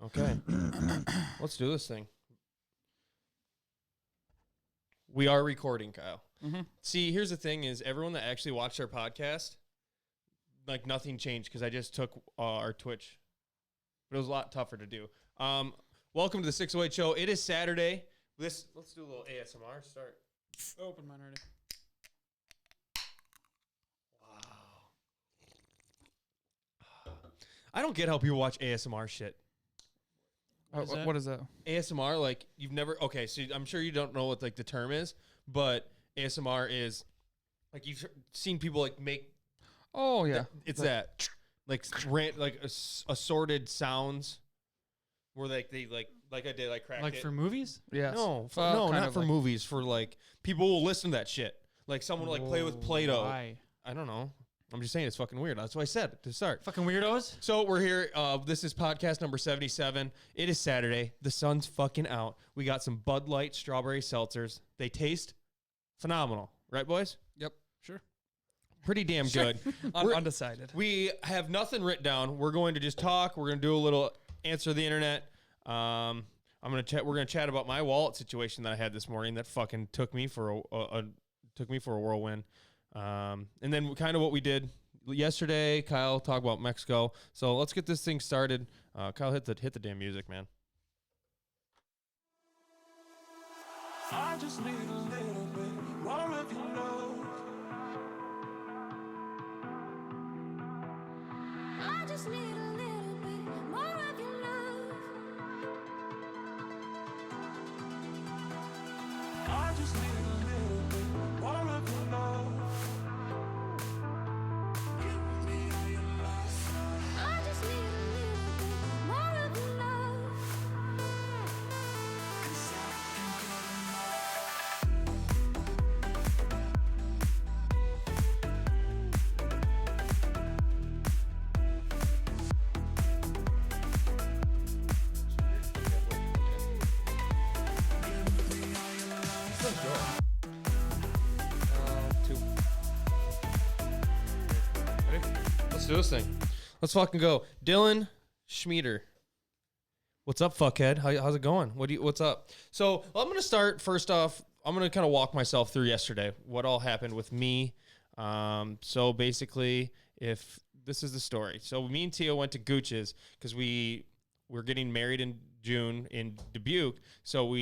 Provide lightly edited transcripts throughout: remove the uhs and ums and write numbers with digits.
Okay. Let's do this thing. We are recording, Kyle. Mm-hmm. See, here's the thing is everyone that actually watched our podcast, like nothing changed because I just took our Twitch. But it was a lot tougher to do. Welcome to the 608 Show. It is Saturday. Let's do a little ASMR. Start. Open mine already. Wow. I don't get how people watch ASMR shit. What is that? ASMR, like you've never. Okay, so I'm sure you don't know what like the term is, but ASMR is like you've seen people like make. Oh yeah, It's that like assorted sounds where they like I did, I cracked like it. for movies? yes. No, Kind not of for like- movies. For like people will listen to that shit. Like someone will like play with Play-Doh. Why? I don't know. I'm just saying it's fucking weird. That's what I said to start. Fucking weirdos? So we're here. This is podcast number 77. It is Saturday. The sun's fucking out. We got some Bud Light strawberry seltzers. They taste phenomenal. Right, boys? Yep. Sure. Pretty damn good. Undecided. We have nothing written down. We're going to just talk. We're going to do a little answer the internet. I'm gonna chat. We're gonna chat about my wallet situation that I had this morning that fucking took me for a whirlwind. And then kind of what we did yesterday. Kyle talked about Mexico. So let's get this thing started. Kyle, hit the damn music, man. I just need a little bit more of your love. I just need a little bit more of your love. I just need a little bit more of your love. Give me all your love. I just need a little bit more of your love. 'Cause I can get enough. Let's do this thing. Let's fucking go. Dylan Schmieder. What's up, fuckhead? How's it going? What's up? So I'm gonna start first off. I'm gonna kind of walk myself through yesterday. What all happened with me? So basically, if this is the story. So me and Tia went to Gooch's because we're getting married in June in Dubuque. So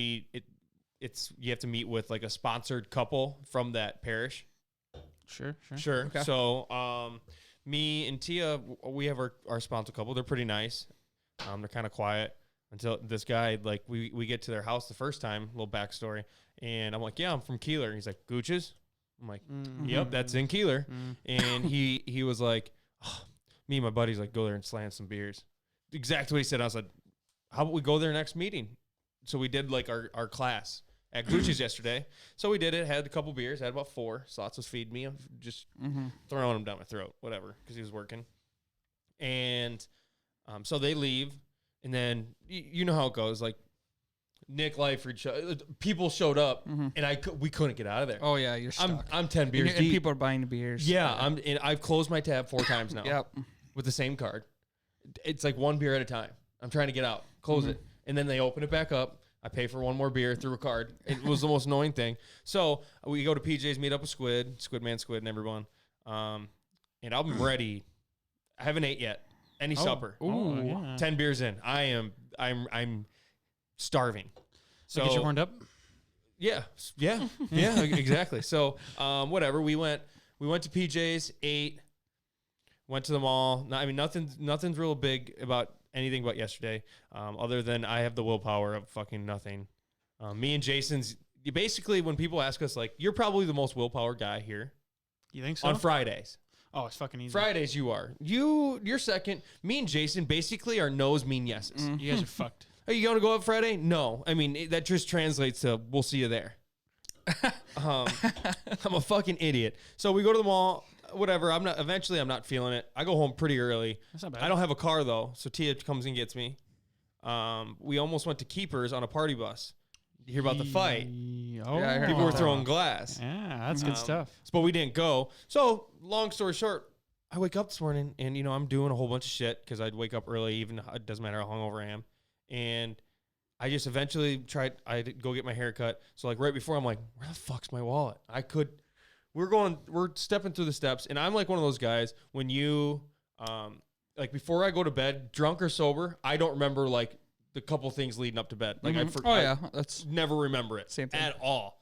it's you have to meet with like a sponsored couple from that parish. Sure. Sure. Okay. So, me and Tia, we have our sponsor couple. They're pretty nice. They're kind of quiet until this guy, like, we get to their house the first time, little backstory. And I'm like, yeah, I'm from Keeler. And he's like, Gooch's? I'm like, yep, that's in Keeler. And he was like, oh, me and my buddies, like, go there and slam some beers. Exactly what he said. I was like, how about we go there next meeting? So we did, like, our class at Gucci's yesterday. So we did it, had a couple beers, had about 4. Slots was feeding me. I'm just throwing them down my throat, whatever, because he was working. And so they leave, and then you know how it goes. Like, Nick Lightford, people showed up, and we couldn't get out of there. Oh yeah, you're stuck. I'm 10 beers and deep. people are buying beers. Yeah, and I've closed my tab 4 times now. Yep. With the same card. It's like 1 beer at a time. I'm trying to get out, close it, and then they open it back up. I pay for 1 more beer through a card. It was the most annoying thing. So we go to PJ's, meet up with Squid and everyone. And I'm ready. I haven't ate yet. Any supper. Oh, yeah. 10 beers in. I'm starving. So Get you warmed up? yeah, exactly. So, whatever. We went to PJ's, ate, went to the mall. Nothing's real big about anything but yesterday, other than I have the willpower of fucking nothing. Me and Jason's basically, when people ask us, like, you're probably the most willpower guy here You think so? on Fridays. Oh, it's fucking easy. Fridays you are. You're second. Me and Jason basically are no's mean yeses. You guys are fucked. Are you going to go out Friday? No. I mean, that just translates to we'll see you there. I'm a fucking idiot. So we go to the mall, whatever. Eventually I'm not feeling it. I go home pretty early. That's not bad. I don't have a car though. So Tia comes and gets me. We almost went to Keepers on a party bus. You hear about the fight? Oh, Yeah, I heard People were about throwing glass. Yeah, that's good stuff. But we didn't go. So long story short, I wake up this morning and, I'm doing a whole bunch of shit because I'd wake up early, even it doesn't matter how hungover I am. and I just eventually I did go get my hair cut. So like right before, I'm like, where the fuck's my wallet? We're stepping through the steps, and I'm like one of those guys when you, like before I go to bed, drunk or sober, I don't remember like the couple things leading up to bed. Like I that's never remember it same thing at all.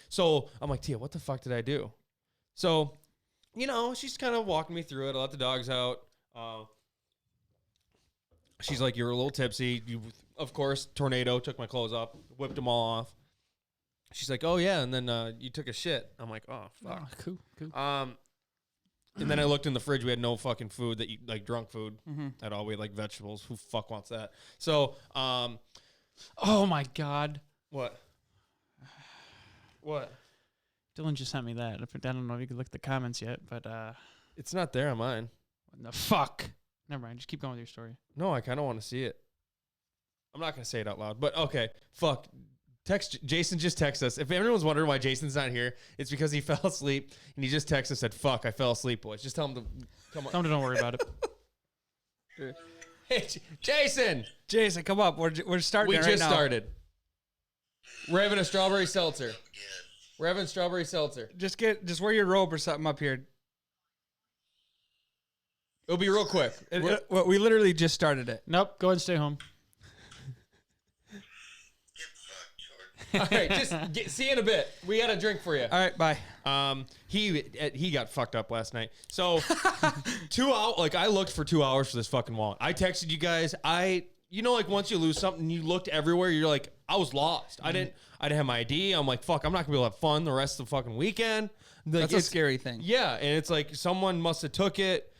So I'm like, Tia, what the fuck did I do? So, she's kind of walking me through it. I let the dogs out. She's like, you're a little tipsy. You, of course, tornado, took my clothes off, whipped them all off. She's like, oh, yeah, and then you took a shit. I'm like, oh, fuck. Cool. And then I looked in the fridge. We had no fucking food like drunk food at all. We had like vegetables. Who fuck wants that? So, Oh my God. What? Dylan just sent me that. I don't know if you could look at the comments yet, but It's not there on mine. what the fuck? Never mind. Just keep going with your story. No, I kind of want to see it. I'm not going to say it out loud, but okay. Fuck. Jason just texted us. If anyone's wondering why Jason's not here, it's because he fell asleep and he just texted us said, fuck, I fell asleep, boys. Just tell him to come on. Tell him to don't worry about it. Hey, Jason. Jason, come up. We're starting. We it just right now. started. We're having a strawberry seltzer. Just wear your robe or something up here. It'll be real quick. We literally just started it. Nope. Go ahead and stay home. All right, see you in a bit. We got a drink for you. All right, bye. He got fucked up last night. So 2 hours, like I looked for 2 hours for this fucking wallet. I texted you guys. Like once you lose something, you looked everywhere. You're like, I was lost. I didn't have my ID. I'm like, fuck, I'm not gonna be able to have fun the rest of the fucking weekend. Like, That's a scary thing. Yeah, and it's like someone must have took it.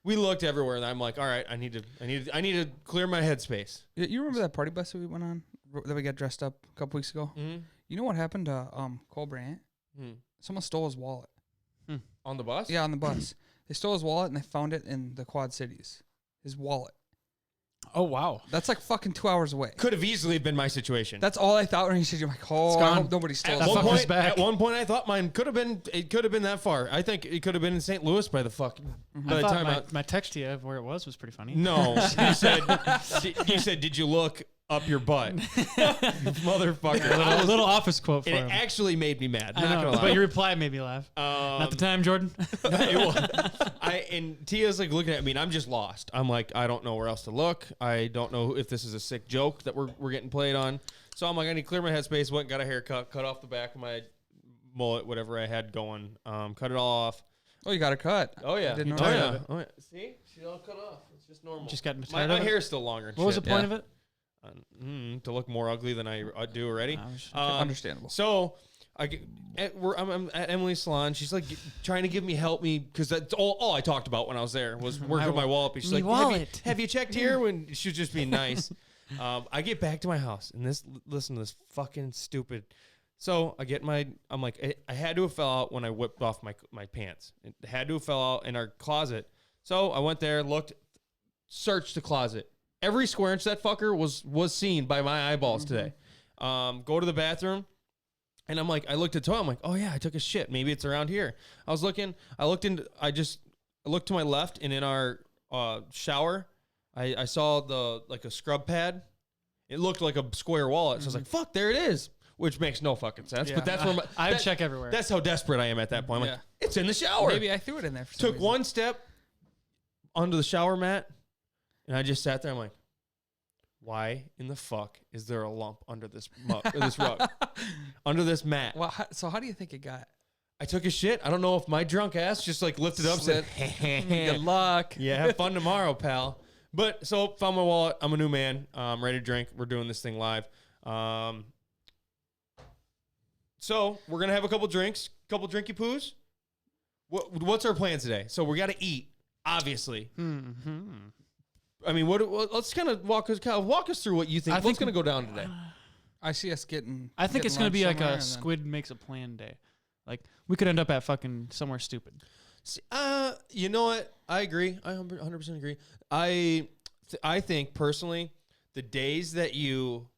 We looked everywhere, and I'm like, all right, I need to clear my headspace. You remember that party bus that we went on that we got dressed up a couple weeks ago? Mm-hmm. You know what happened to Cole Bryant? Someone stole his wallet. On the bus? Yeah, on the bus. They stole his wallet and they found it in the Quad Cities. His wallet. Oh, wow. That's like fucking 2 hours away. Could have easily been my situation. That's all I thought when he said, "You're like, oh, I hope nobody stole At it." one, point, back. at one point, I thought mine could have been. It could have been that far. I think it could have been in St. Louis by the fucking. By I the thought time my text to you of where it was pretty funny. No, you said, did you look up your butt, motherfucker? A little office quote for And him. it actually made me mad. I Not know, gonna lie. but your reply made me laugh. Not the time, Jordan. It was. And Tia's like looking at me, and I'm just lost. I'm like, I don't know where else to look. I don't know if this is a sick joke that we're getting played on. So I'm like, I need to clear my headspace. Went and got a haircut, cut off the back of my mullet, whatever I had going. Cut it all off. Oh, you got a cut. Oh yeah. Didn't know Oh that. yeah. Oh, yeah. See, she's all cut off. It's just normal. Just got my tired of it? hair's still longer. And What was the shit. point of it? To look more ugly than I do already. Understandable. So I'm at Emily's salon. She's like trying to help me because that's all I talked about when I was there was working on my wallet. She's Me like, wallet. Have you checked here? When she was just being nice. I get back to my house and listen to this fucking stupid. So I get I'm like, I had to have fell out when I whipped off my pants. It had to have fell out in our closet. So I went there, looked, searched the closet. Every square inch of that fucker was seen by my eyeballs today. Go to the bathroom, and I'm like, I looked at the toilet. I'm like, oh yeah, I took a shit. Maybe it's around here. I looked to my left, and in our shower, I saw a scrub pad. It looked like a square wallet. So I was like, fuck, there it is. Which makes no fucking sense. Yeah. But that's where I check everywhere. That's how desperate I am at that point. I'm like, Yeah. it's in the shower. Maybe I threw it in there. For some Took reason. one step onto the shower mat, and I just sat there. I'm like, why in the fuck is there a lump under this rug, under this mat? Well, so how do you think it got? I took a shit. I don't know if my drunk ass just like lifted up, said, Good luck. "Yeah, have fun tomorrow, pal." But so found my wallet. I'm a new man. I'm ready to drink. We're doing this thing live. So we're gonna have a couple drinks, couple drinky poos. What's our plan today? So we got to eat, obviously. I mean, let's kind of walk us through what you think. What's going to go down today? I see us getting. I think it's going to lunch be like somewhere a and then- squid makes a plan day. Like, we could end up at fucking somewhere stupid. You know what? I agree. I 100% agree. I think personally, the days that you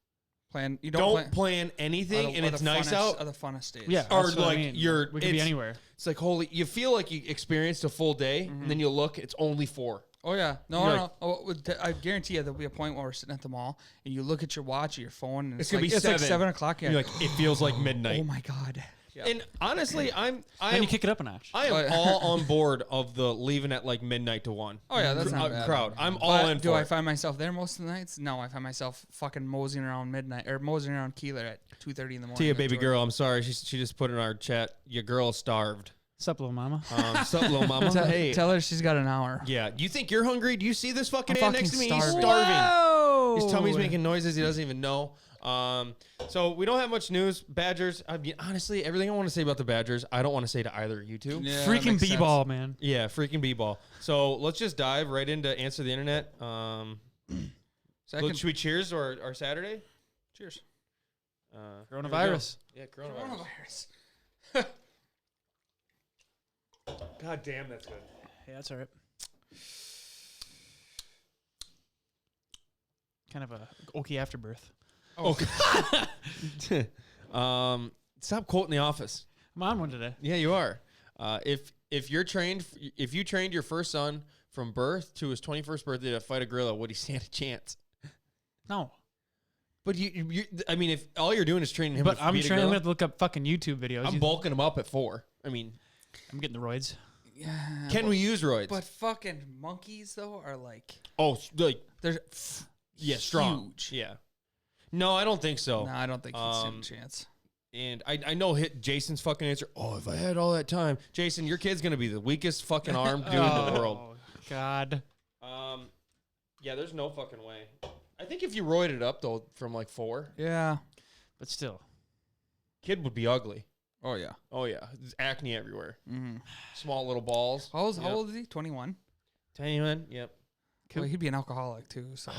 plan. You don't plan anything and it's nice out, Are the funnest days. Yeah. or that's what I like mean. We could be it's- anywhere. It's like you feel like you experienced a full day, and then you look, it's only 4. Oh yeah, no, You're no, like- no. Oh, I guarantee you there'll be a point where we're sitting at the mall and you look at your watch or your phone and It's it's, gonna like, be it's like 7. 7 o'clock. Yeah. You're like, it feels like midnight. oh my god. And honestly, I Then am you kick it up a notch. I am But- all on board of the leaving at like midnight to 1. Oh yeah, that's not bad. Crowd. I'm all But in do for I it. find myself there most of the nights? No, I find myself fucking moseying around midnight or moseying around Keeler at 2:30 in the morning. Tia, at baby Jordan. girl, I'm sorry. She just put in our chat. Your girl starved. Sup, little mama? Sup, little mama? Tell, Hey. tell her she's got an hour. Yeah. You think you're hungry? Do you see this fucking I'm man fucking next to me? He's starving. starving. Whoa! His tummy's making noises he doesn't even know. So we don't have much news. Badgers. I mean, honestly, everything I want to say about the Badgers, I don't want to say to either of you two. Yeah, that Freaking makes sense. b-ball, man. Yeah, freaking b-ball. So let's just dive right into answer the internet. Second. Should we cheers or Saturday? Cheers. Here we Coronavirus. go. Yeah, coronavirus. Coronavirus. God damn, that's good. Yeah, that's all right. Kind of a oaky afterbirth. Stop quoting The Office. I'm on one today. Yeah, you are. If you trained your first son from birth to his 21st birthday to fight a gorilla, would he stand a chance? No. But I mean, if all you're doing is training him, But to I'm beat a trying. I'm gorilla, going to look up fucking YouTube videos. I'm bulking him up at 4. I mean, I'm getting the roids. Yeah. can we use roids? But fucking monkeys though are like like they're strong. huge. Yeah. No, I don't think so. No, I don't think he's stand Um, a chance. And I know Jason's fucking answer. Oh, if I had all that time, Jason, your kid's gonna be the weakest fucking armed dude in the world. Oh, God. Yeah, there's no fucking way. I think if you roided it up though from like 4, Yeah. But still. kid would be ugly. Oh yeah. Oh yeah, there's acne everywhere. Mm-hmm. Small little balls. How Yep. old is he? 21. Tiny man. Yep. Well, he'd be an alcoholic too. So.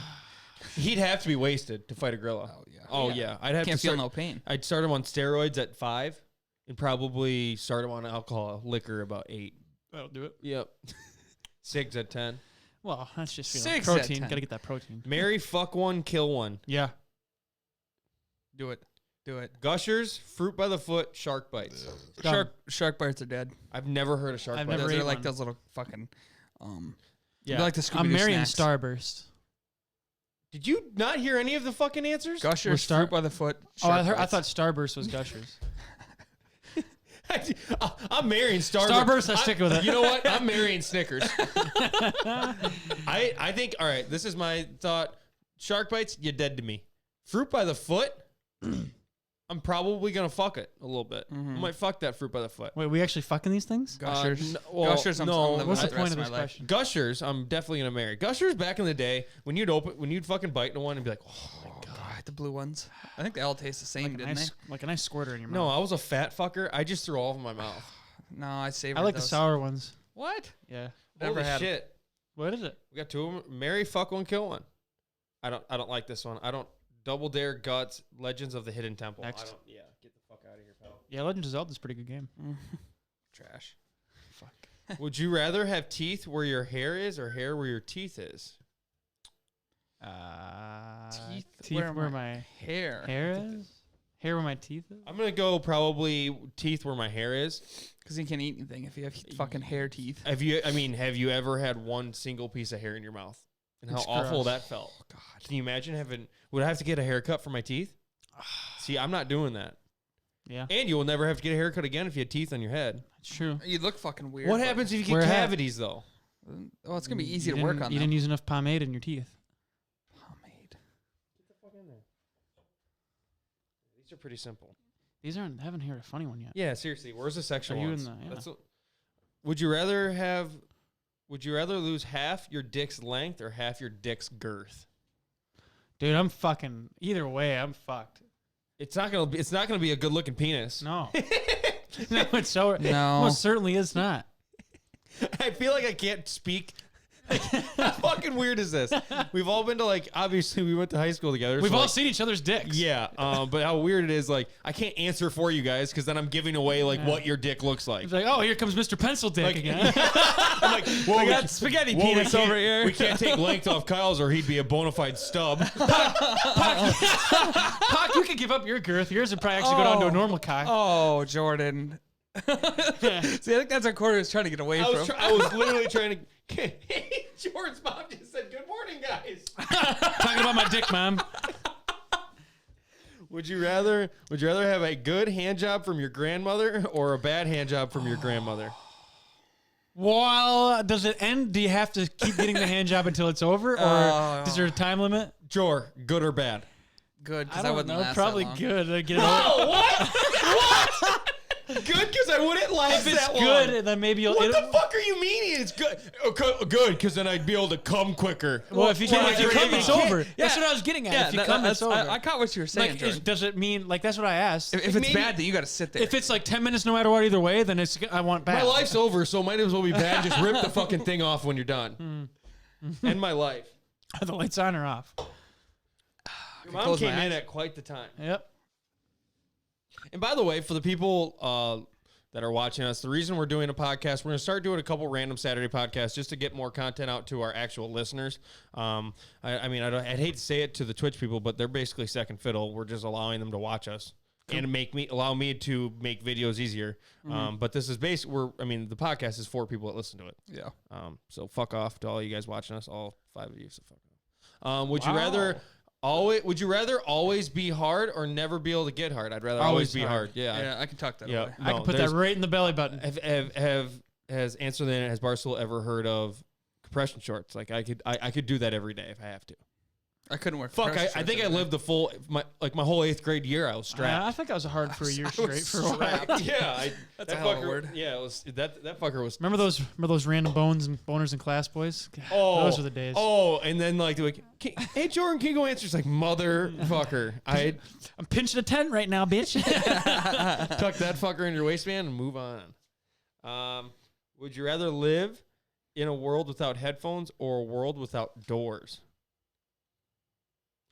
He'd have to be wasted to fight a gorilla. Oh yeah. Oh yeah, I'd have Can't to feel start, no pain. I'd start him on steroids at 5, and probably start him on alcohol liquor about 8. That'll do it. Yep. 6 at 10. Well, that's just 6 at protein. 10. Got to get that protein. Marry, fuck one, kill one. Yeah. Do it. Do it. Gushers, fruit by the foot, shark bites. Done. Shark bites are dead. I've never heard of shark I've bites. never They're ate like one. those little fucking. Yeah. They're like the Scooby-Doo I'm marrying snacks. Starburst. Did you not hear any of the fucking answers? Gushers, Star- fruit by the foot. Oh, I shark thought bites. Starburst was Gushers. I'm marrying Starburst. Starburst, I stick with it. You know what? I'm marrying Snickers. I think, all right, this is my thought. Shark bites, you're dead to me. Fruit by the foot, I'm probably going to fuck it a little bit. I might fuck that fruit by the foot. Wait, we actually fucking these things? Gushers. well, Gushers. I'm no, living What's the the point rest of this my life. question? Gushers, I'm definitely going to marry. Gushers back in the day, when you'd fucking bite into one and be like, oh my God. God, the blue ones. I think they all taste the same, Like a, didn't nice, like a nice squirter in your No, mouth. I was a fat fucker. I just threw all of them in my mouth. they? No, I savored I like those. the sour ones. What? Yeah. Never Holy had 'em. shit. What is it? We got 2 of them. Marry, fuck one, kill one. I don't like this one. I don't. Double Dare, Guts, Legends of the Hidden Temple. Next. I don't. Yeah, get the fuck out of here, pal. Yeah, Legends of Zelda's a pretty good game. Trash. Fuck. Would you rather have teeth where your hair is or hair where your teeth is? Teeth where where my Hair. hair is? Hair where my teeth is? I'm gonna go probably teeth where my hair is. Because you can't eat anything if you have fucking hair teeth. Have you ever had one single piece of hair in your mouth? And how It's awful gross. that felt. Oh, God. Can you imagine having? Would I have to get a haircut for my teeth? See, I'm not doing that. Yeah, And you will never have to get a haircut again if you had teeth on your head. it's true. You look fucking weird. What but- happens if you Wear get a hat. cavities though? Well, it's gonna be easy You to work didn't- on. You them. didn't use enough pomade in your teeth. Pomade. These are pretty simple. These aren't. I haven't heard a funny one yet. Yeah, seriously. Where's the sexual Are you in ones? the- yeah. That's what- would you rather have? Would you rather lose half your dick's length or half your dick's girth? Dude, I'm fucking. Either way, I'm fucked. It's not gonna be a good looking penis. No. No, it's so. No. Most certainly is not. I feel like I can't speak. How fucking weird is this? We've all been to obviously we went to high school together. We've so, all seen each other's dicks. Yeah, but how weird it is. I can't answer for you guys because then I'm giving away what your dick looks like. It's like, oh, here comes Mr. Pencil Dick Like- again. I'm like, well, We got spaghetti penis we can't- over here. We can't take length off Kyle's or he'd be a bona fide stub. Cock, you could give up your girth. Yours would probably actually go down to a normal cock. Oh, Jordan. See, I think that's what Corey was trying to get away from. I was literally trying to. Jordan's mom just said, "Good morning, guys." Talking about my dick, mom. Would you rather have a good hand job from your grandmother or a bad hand job from your grandmother? Well, does it end? Do you have to keep getting the hand job until it's over, or is there a time limit? Jor, good or bad? Good, because I I, don't wouldn't know. last Probably that long. good. I get it over. Oh, what? What? Good, because I wouldn't last If it's that good, long. then maybe you'll. What the fuck are you meaning? It's good. Good, because then I'd be able to come quicker. Well, if you come, it's over. Yeah. That's what I was getting at. Yeah, if you come, it's over. I caught what you were saying, like, Jordan. does it mean like that's what I asked? If it's maybe- bad, then you got to sit there. If it's like 10 minutes, no matter what, either way, then it's I want bad. My life's over, so might as well be bad. Just rip the fucking thing off when you're done. End my life. Are the lights on or off? Your mom close my came in eyes. at quite the time. Yep. And by the way, for the people that are watching us, the reason we're doing a podcast, we're going to start doing a couple random Saturday podcasts just to get more content out to our actual listeners. I mean, I'd hate to say it to the Twitch people, but they're basically second fiddle. We're just allowing them to watch us and allow me to make videos easier. But this is the podcast is for people that listen to it. yeah. So fuck off to all you guys watching us, all 5 of you. So fuck off. Would you rather always be hard or never be able to get hard? I'd rather always be hard. Yeah. Yeah, I can talk that Yeah. away. I can put that right in the belly button. Has Answer the Internet, has Barstool ever heard of compression shorts? Like I could do that every day if I have to. I couldn't wear Fuck, compression I shorts think I every day. lived the full my whole 8th grade year. I was strapped. I think I was hard for a year straight was for a while. strapped. Yeah, That's that a hell of a fucker- word. Yeah, it was that fucker was. Remember those random boners in class, boys? God, Oh, those were the days. Oh, and then like, they're like, hey Jordan, can you go answer? It's like motherfucker. I I'm pinching a tent right now, bitch. tuck that fucker in your waistband and move on. Would you rather live in a world without headphones or a world without doors?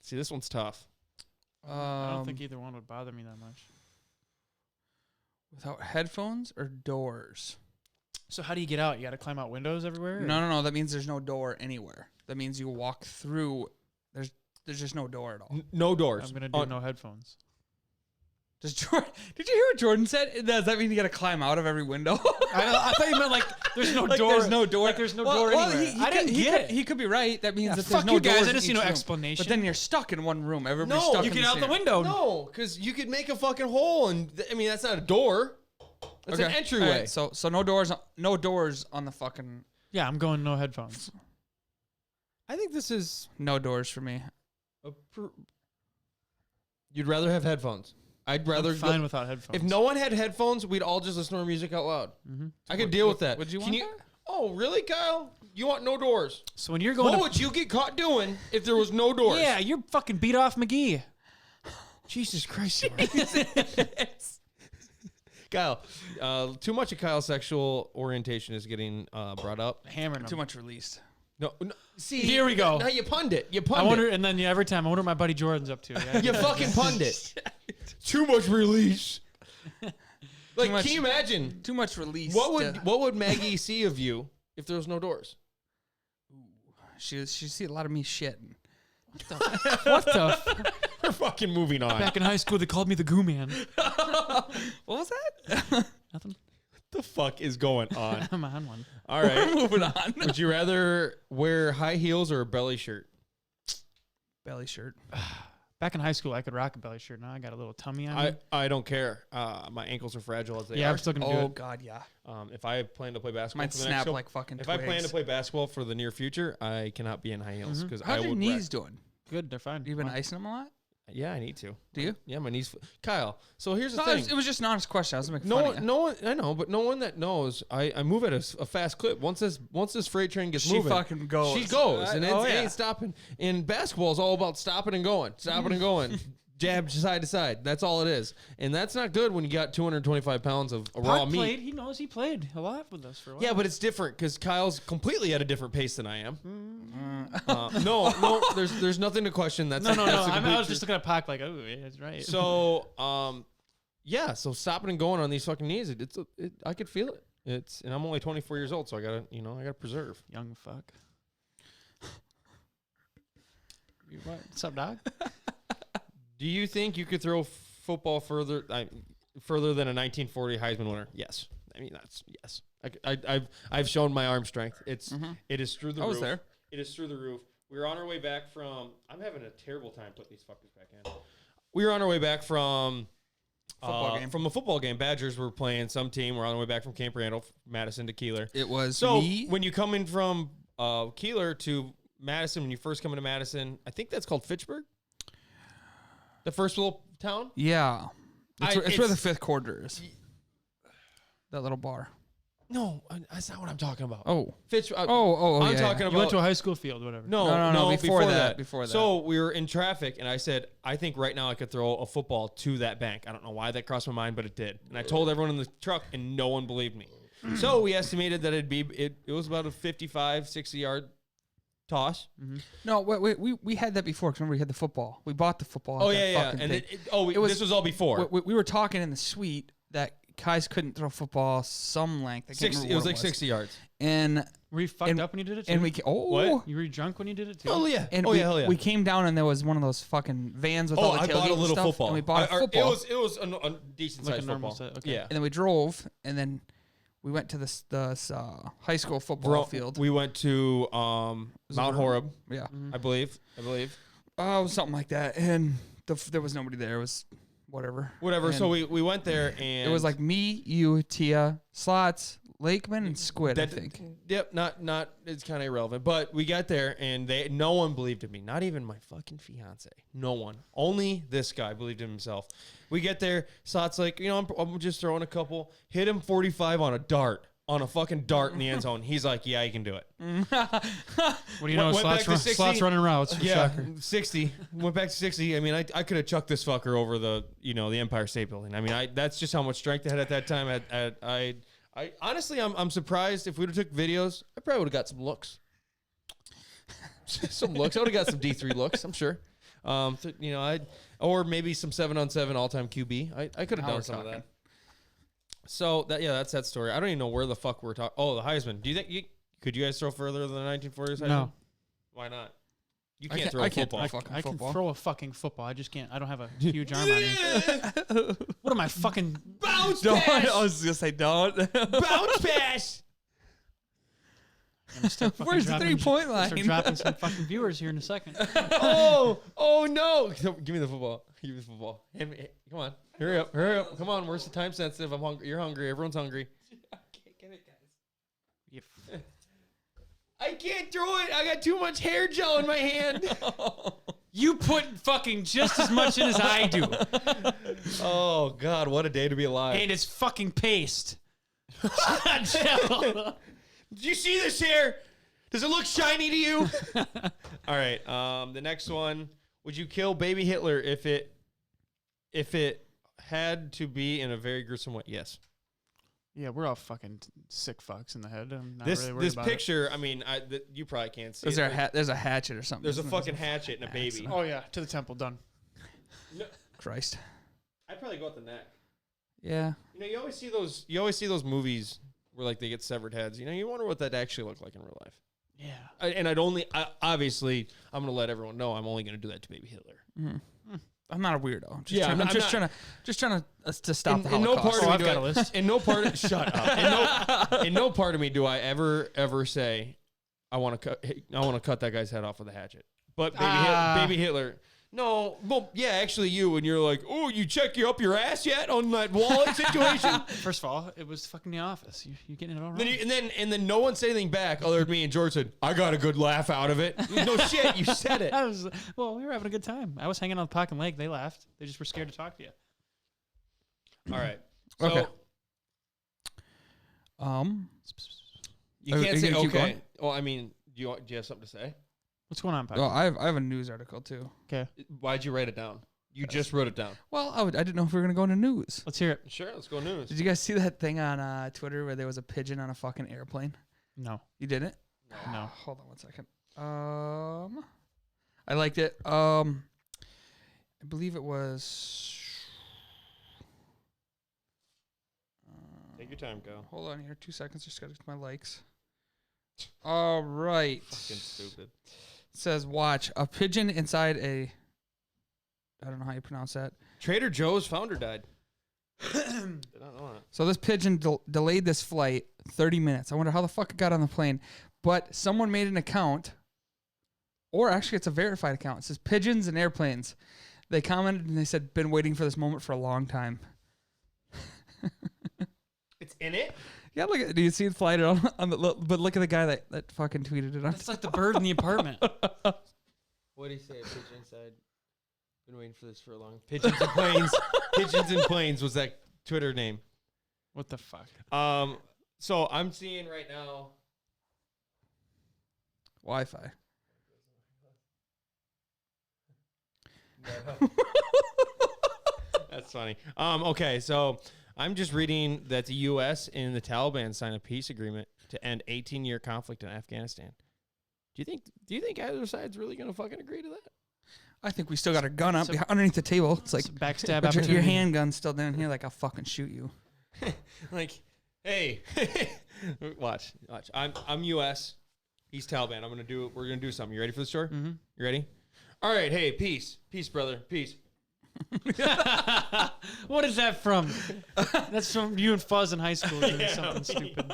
See, this one's tough. I don't think either one would bother me that much. Without headphones or doors? So how do you get out? You got to climb out windows everywhere? or- No. That means there's no door anywhere. That means you walk through. There's just no door at all. No doors. I'm gonna do no headphones. Did you hear what Jordan said? Does that mean you got to climb out of every window? I thought you meant like there's no Like, door. there's no door. Like there's no door anywhere. I didn't get it. He could be right. That means Yeah, that fuck there's no you guys. doors I in didn't see each no room. explanation. But then you're stuck in one room. Everybody's No, stuck You in get the out same the room. window. No, because you could make a fucking hole, and I mean that's not a door. That's an Okay. entryway. All right, so no doors. No doors on the fucking. Yeah, I'm going no headphones. I think this is. No doors for me. You'd rather have headphones. I'd rather I'm fine without headphones. If no one had headphones, we'd all just listen to our music out loud. Mm-hmm. I could deal with that. Would you Can want that? Oh, really, Kyle? You want no doors? So when you're going, What to, would you get caught doing if there was no doors? yeah, you're fucking beat off McGee. Jesus Christ. Kyle, too much of Kyle's sexual orientation is getting brought up. Hammering him. Too much released. No, see, Here we go. Now you pundit. You I pundit. wonder, and then every time I wonder what my buddy Jordan's up to. Yeah, You fucking pundit. Too much release. Like, much- can you imagine Too much release. what would Maggie see of you if there was no doors? She see a lot of me shitting. what the? We're fucking moving on. Back in high school, they called me the Goo Man. What was that? Nothing. The fuck is going on? I'm on one. All right. Moving on. Would you rather wear high heels or a belly shirt? Belly shirt. Back in high school, I could rock a belly shirt. Now I got a little tummy on me. I don't care. My ankles are fragile as they Yeah, are. I'm still gonna do Oh it. God, yeah. If I plan to play basketball, Might for the next snap couple- like fucking. if I plan to twigs. play basketball for the near future, I cannot be in high heels because I How's your would. knees doing? Good, they're fine. You been Fine. icing them a lot? Yeah, I need to. Do you? Yeah, my knees. Kyle. So here's the No, thing. it was just an honest question. I was making No fun one, of you. no one. I know, but no one that knows. I move at a fast clip. Once this freight train gets She moving, fucking goes. she goes, and Oh, it yeah. ain't stopping. And basketball is all about stopping and going, jab side to side. That's all it is, and that's not good when you got 225 pounds of raw Park meat. played. He knows he played a lot with us for a while. Yeah, but it's different because Kyle's completely at a different pace than I am. Mm. No, there's nothing to question. That's no. that's a I complete was just looking at Pac like, oh, yeah, that's right. So, yeah. So stopping and going on these fucking knees, I could feel it. And I'm only 24 years old, so I gotta preserve. Young fuck. What's up, dog? Do you think you could throw football further than a 1940 Heisman winner? Yes. I mean, yes. I've shown my arm strength. It is through the I roof. was there. It is through the roof. We were on our way back from. I'm having a terrible time putting these fuckers back in. We were on our way back from Football game. From a football game. Badgers were playing some team. We're on the way back from Camp Randall, Madison to Keeler. It was So me. when you come in from Keeler to Madison, when you first come into Madison, I think that's called Fitchburg. The first little town. Yeah. It's where the it's- fifth quarter is. That little bar. No, that's not what I'm talking about. Oh. Fitch. I'm I'm talking You about. went to a high school field, whatever. No, before that, before that. So we were in traffic, and I said, I think right now I could throw a football to that bank. I don't know why that crossed my mind, but it did. And I told everyone in the truck, and no one believed me. So we estimated that it was about a 55, 60-yard toss. No, we had that before. Because remember, we had the football. We bought the football. Oh, at that yeah. fucking And thing. this was all before. We were talking in the suite that guys couldn't throw football some length. I can't remember It was what like 60 yards. And Were you fucked up when you did it too? and we What? You were drunk when you did it too? Oh, yeah. and oh, we, yeah, hell yeah. we came down and there was one of those fucking vans with all the I tailgate bought a and little stuff, football. And we bought a football. It was a decent Like a sized normal football. size, okay. Yeah. and then we drove, and then we went to this high school football field. We went to Mount Horeb, Yeah. I believe. Oh, something like that. And there was nobody there. It was whatever. Whatever. And So we went there, and it was like me, you, Tia, Slots, Lakeman, and Squid, I think. Yep, not it's kind of irrelevant. But we got there, and no one believed in me. Not even my fucking fiance. No one. Only this guy believed in himself. We get there. Slot's like, I'm just throwing a couple. Hit him 45 on a dart. On a fucking dart in the end zone. He's like, yeah, you can do it. What do you know? Went back to 60. Slots running routes for Yeah, soccer. 60. Went back to 60. I mean, I could have chucked this fucker over the Empire State Building. I mean, that's just how much strength I had at that time. I honestly, I'm surprised. If we'd have took videos, I probably would have got some looks. Some looks. I would have got some D3 looks, I'm sure. Or maybe some 7-on-7 all-time QB. I could have done some of that. So that's that story. I don't even know where the fuck we're talking. Oh, the Heisman. Do you think could you guys throw further than the 1940s Heisman? No. Why not? You I can't can't- throw I a can't football. throw fucking I can football. throw a fucking football. I just can't. I don't have a huge arm on me. What am I fucking? Bounce Don't. pass. I was gonna say don't. Bounce pass. I'm gonna start fucking Where's the dropping- 3-point Start line? dropping some fucking viewers here in a second. Oh no! Give me the football. Give me the football. Come on, hurry up! Come on, we're so time sensitive. I'm hungry. You're hungry. Everyone's hungry. I can't get it, guys. You I can't throw it. I got too much hair gel in my hand. You put fucking just as much in as I do, Oh God, what a day to be alive! and it's fucking paste. Do you see this hair? Does it look shiny to you? All right. The next one. Would you kill baby Hitler if it had to be in a very gruesome way? Yes. Yeah, we're all fucking sick fucks in the head. I'm not This really worried about picture. I mean, you probably can't see. Is it. there there's a hatchet or something? There's a isn't there? fucking hatchet and a baby. it. Oh yeah, to the temple, done. Christ. I'd probably go at the neck. Yeah. You always see those. You always see those movies where like they get severed heads. You wonder what that actually looked like in real life. Yeah. And obviously, I'm gonna let everyone know I'm only gonna do that to baby Hitler. I'm not a weirdo. Yeah, I'm I'm just not- trying to stop the In no Holocaust. part of me I've do got I- a list. In no part, shut up. In no part of me do I ever say I want to cut that guy's head off with a hatchet. But baby Hitler. No, well, yeah, actually, you and you're like, oh, you check you up your ass yet on that wallet situation? First of all, it was fucking The Office. You're getting it all wrong. and then no one said anything back other than me and George said, I got a good laugh out of it. No shit, you said it. Well, we were having a good time. I was hanging on the Pocket Lake. They laughed. They just were scared to talk to you. All right. So Okay. you Are can't you say gonna keep okay. going? Well, I mean, do you have something to say? What's going on, Pocket? Well, I have a news article too. Okay, Why'd you write it down? You just wrote it down. Well, I didn't know if we were gonna go into news. let's hear it. Sure, let's go news. Did you guys see that thing on Twitter where there was a pigeon on a fucking airplane? No, You didn't? no. Hold on one second. I liked it. I believe it was. Take your time, go. Hold on here, 2 seconds. Just gotta get to my likes. All right. Fucking stupid. It says, watch a pigeon inside a. I don't know how you pronounce that. Trader Joe's founder died. Did not know that. So this pigeon delayed this flight 30 minutes. I wonder how the fuck it got on the plane. But someone made an account, or actually it's a verified account. It says pigeons and airplanes. They commented and they said, been waiting for this moment for a long time. It's in it? Yeah, look at, do you see it flying on the, but look at the guy that fucking tweeted it on. That's like the bird in the apartment. What did he say? Pigeon inside. Been waiting for this for a long. Pigeons and planes. Pigeons and planes was that Twitter name. What the fuck? So I'm seeing right now. Wi-Fi. That's funny. Okay, so I'm just reading that the U.S. and the Taliban signed a peace agreement to end 18-year conflict in Afghanistan. Do you think either side's really gonna fucking agree to that? I think we still got our gun up So- underneath the table. It's like, It's a backstab but your opportunity. handgun's still down here. Like, I'll fucking shoot you. Like, hey, watch. I'm U.S. He's Taliban. We're gonna do something. You ready for the story? Mm-hmm. You ready? All right. Hey, peace, brother, peace. What is that from? That's from you and Fuzz in high school doing Yeah, something stupid.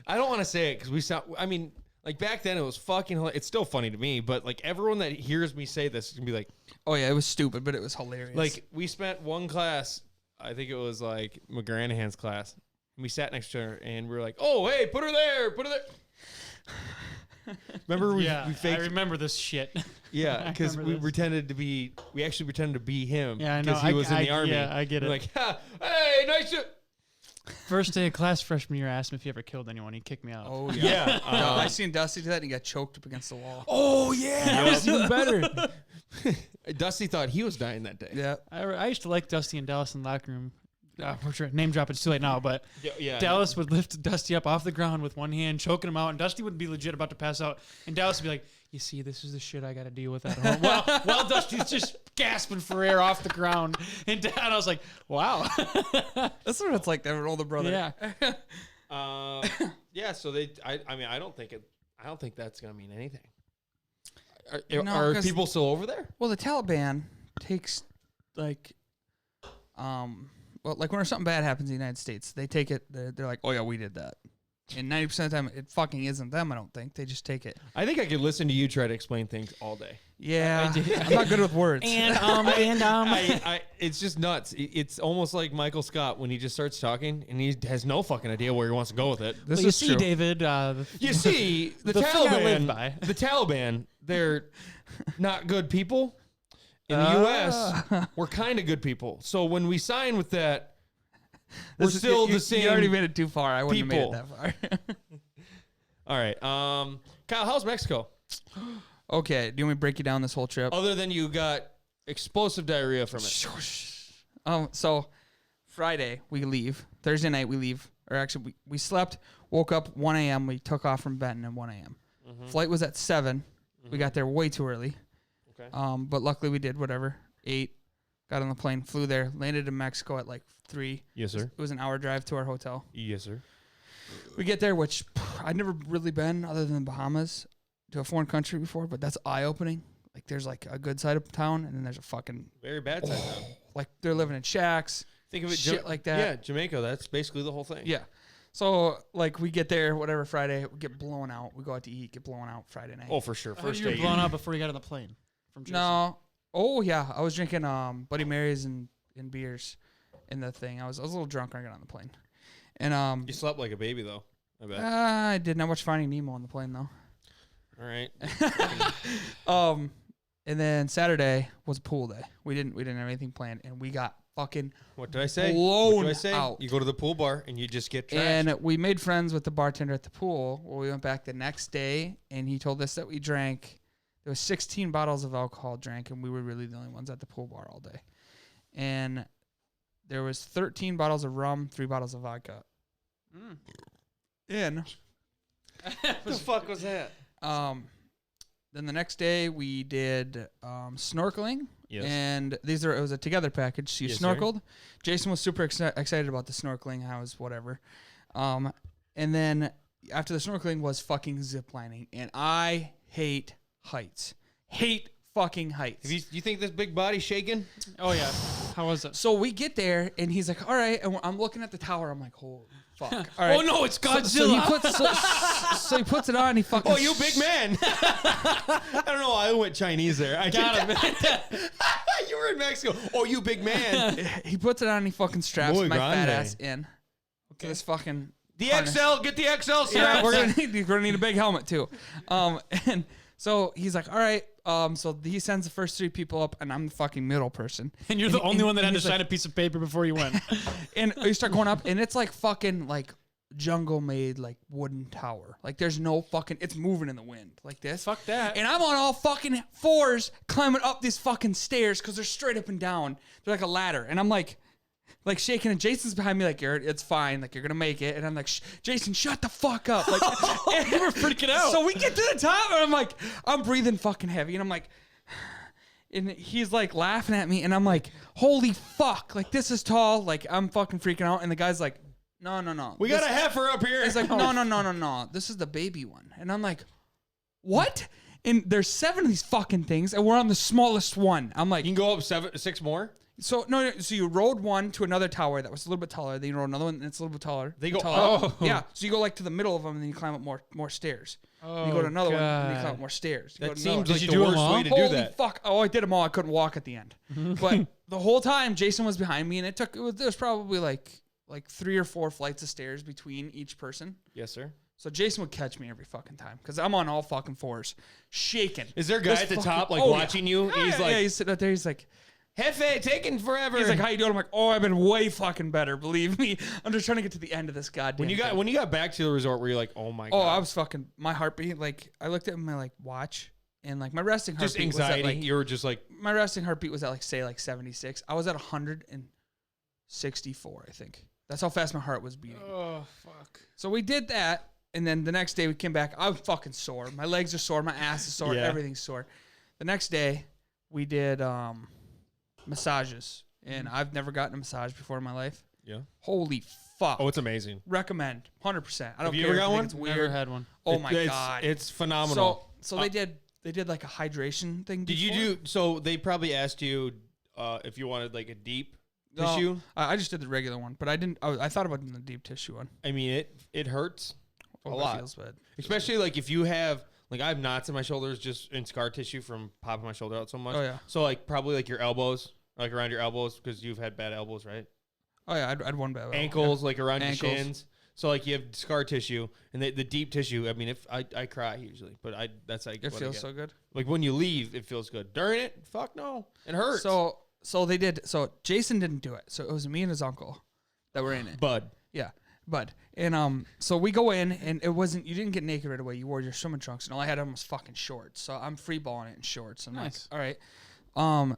I don't want to say it because we sound. I mean, like back then it was fucking. It's still funny to me, but like everyone that hears me say this is gonna be like, Oh, yeah, it was stupid, but it was hilarious. like we spent one class. I think it was like McGranahan's class. And we sat next to her and we were like, "Oh, hey, put her there, put her there." Remember we faked. I remember this shit. Yeah, I because remember we this. pretended to be. We actually pretended to be him. Yeah, I know. Because he was in the army. Yeah, I get We're it. like, ha, hey, nice to. First day of class freshman year, I asked him if he ever killed anyone. He kicked me out. oh, Yeah. No, I seen Dusty do that and he got choked up against the wall. Oh yeah. That was even better. Dusty thought he was dying that day. Yeah. I used to like Dusty and Dallas in the locker room. We're sure name drop. It's too late now, but Yeah. Dallas would lift Dusty up off the ground with one hand, choking him out, and Dusty would be legit about to pass out, and Dallas would be like, "You see, this is the shit I got to deal with at home." while Dusty's just gasping for air off the ground, and I was like, "Wow." That's what it's like to have an older brother. Yeah. Yeah. So I don't think that's gonna mean anything. No, Are 'cause- people still over there? Well, the Taliban takes, like, well, like when something bad happens in the United States, they take it, they're like, oh, yeah, we did that. And 90% of the time, it fucking isn't them, I don't think. They just take it. I think I could listen to you try to explain things all day. Yeah. I'm not good with words. It's just nuts. It's almost like Michael Scott when he just starts talking and he has no fucking idea where he wants to go with it. This Well, you is see, true. David. You see, the The thing I live Taliban, by. the Taliban, they're not good people. In the U.S., we're kind of good people. So when we sign with that, we're still the same. You already made it too far. I wouldn't people. have made it that far. All right. Kyle, how's Mexico? Okay. Do you want me to break you down this whole trip? Other than you got explosive diarrhea from it. So Friday we leave. Thursday night we leave. Or actually we slept, woke up 1 a.m. We took off from Benton at 1 a.m. Flight was at 7. We got there way too early. Okay. But luckily we did whatever. 8. Got on the plane, flew there, landed in Mexico at like 3. Yes, sir. It was an hour drive to our hotel. Yes, sir. We get there, which I'd never really been other than the Bahamas to a foreign country before, but that's eye-opening. Like there's like a good side of town, and then there's a fucking Very bad side now. like they're living in shacks. Think of it Shit like that. Yeah, Jamaica. That's basically the whole thing. Yeah. So like we get there, whatever Friday, we get blown out. We go out to eat, get blown out Friday night. Oh, for sure. Oh, First you were day. blown out before you got on the plane. From Jason. No. Oh yeah, I was drinking Bloody Marys and beers in the thing. I was a little drunk when I got on the plane, and You slept like a baby, though. I bet. I did not watch Finding Nemo on the plane though. All right. And then Saturday was pool day. We didn't have anything planned, and we got fucking What did I say? blown What did I say? out. You go to the pool bar and you just get trashed. And we made friends with the bartender at the pool. Well, we went back the next day, and he told us that we drank. There was 16 bottles of alcohol drank, and we were really the only ones at the pool bar all day. And there was 13 bottles of rum, 3 bottles of vodka. In. What the fuck was that? Then the next day we did snorkeling. Yes. And it was a together package. So you Yes, sir. snorkeled. Jason was super excited about the snorkeling. I was whatever. And then after the snorkeling was fucking ziplining. And I hate heights. Hate fucking heights. You think this big body's shaking? Oh yeah. How was it? So we get there, and he's like, all right. And I'm looking at the tower. I'm like, holy fuck. All right. Oh no, it's So Godzilla. he puts it on. And he fucking. Oh, you big man. I don't know. I went Chinese there. I Got him. You were in Mexico. Oh, you big man. He puts it on. And he fucking straps Muy my fat grande. ass in. To this fucking. The harness. XL. Get the XL. Yeah, straps. we're gonna need a big helmet too. And so he's like, all right. So he sends the first 3 people up, and I'm the fucking middle person. And you're the only one that had to he's sign like- a piece of paper before you went. And you start going up, and it's like fucking like jungle made like wooden tower. Like there's no fucking. It's moving in the wind like this. Fuck that. And I'm on all fucking 4s climbing up these fucking stairs because they're straight up and down. They're like a ladder, and I'm like shaking, and Jason's behind me like, it's fine, like you're gonna make it, and I'm like, Jason, shut the fuck up, like and You were freaking out. So we get to the top, and I'm breathing fucking heavy, and I'm like, and he's like laughing at me, and I'm like, holy fuck, like this is tall, like I'm fucking freaking out, and the guy's like, no, We got a heifer up here. He's like, no, this is the baby one, and I'm like, what? And there's 7 of these fucking things, and we're on the smallest one. I'm like, You can go up 6 more. so no, so you rode one to another tower that was a little bit taller. Then you rode another one, and it's a little bit taller. They go taller. up? Yeah. So you go like to the middle of them, and then you climb up more stairs. You go to another one, and you climb up more stairs. You go That to another seems one. like you the do 'em worst all? way to do Holy that. fuck! Oh, I did them all. I couldn't walk at the end, but the whole time Jason was behind me, and there was probably like 3 or 4 flights of stairs between each person. Yes, sir. So Jason would catch me every fucking time because I'm on all fucking 4s, shaking. Is there a guy This at the fucking- top like oh, yeah. watching you? Yeah, He's like, he's sitting out there. He's like. Hefe, taking forever. He's like, how you doing? I'm like, oh, I've been way fucking better. Believe me. I'm just trying to get to the end of this goddamn thing. when you got back to the resort, were you like, oh my god? Oh, I was fucking, my heartbeat, like, I looked at my, like, watch, and, like, my resting heartbeat just anxiety. was at, like, You were just like, my resting heartbeat was at, like, say, like, 76. I was at 164, I think. That's how fast my heart was beating. Oh fuck. So we did that, and then the next day we came back. I was fucking sore. My legs are sore. My ass is sore. Yeah. Everything's sore. The next day, we did massages, and I've never gotten a massage before in my life. yeah. Holy fuck. Oh, it's amazing. Recommend 100%. I don't Have you care ever if got you think one? It's weird. Never had one. Oh my It's- god. it's phenomenal. So they did like a hydration thing. Did you before. do? So they probably asked you if you wanted like a deep No, tissue. I just did the regular one, but I didn't. I thought about doing the deep tissue one. I mean, it hurts a Oh, it lot, feels bad. especially like if you have like I have knots in my shoulders just in scar tissue from popping my shoulder out so much. Oh, yeah. So like probably like your elbows, like around your elbows because you've had bad elbows, right? Oh yeah, I'd one bad. Ankles, like around Ankles. your shins. So like you have scar tissue and the deep tissue. I mean, if I cry usually, but that's like It what I feels get. so good. Like when you leave, it feels good. During it, fuck no, it hurts. So they did. So Jason didn't do it. So it was me and his uncle that were in it. Bud, Yeah, Bud. And so we go in, and it wasn't. You didn't get naked right away. You wore your swimming trunks, and all I had on was fucking shorts. So I'm free balling it in shorts. I'm Nice. like, all right.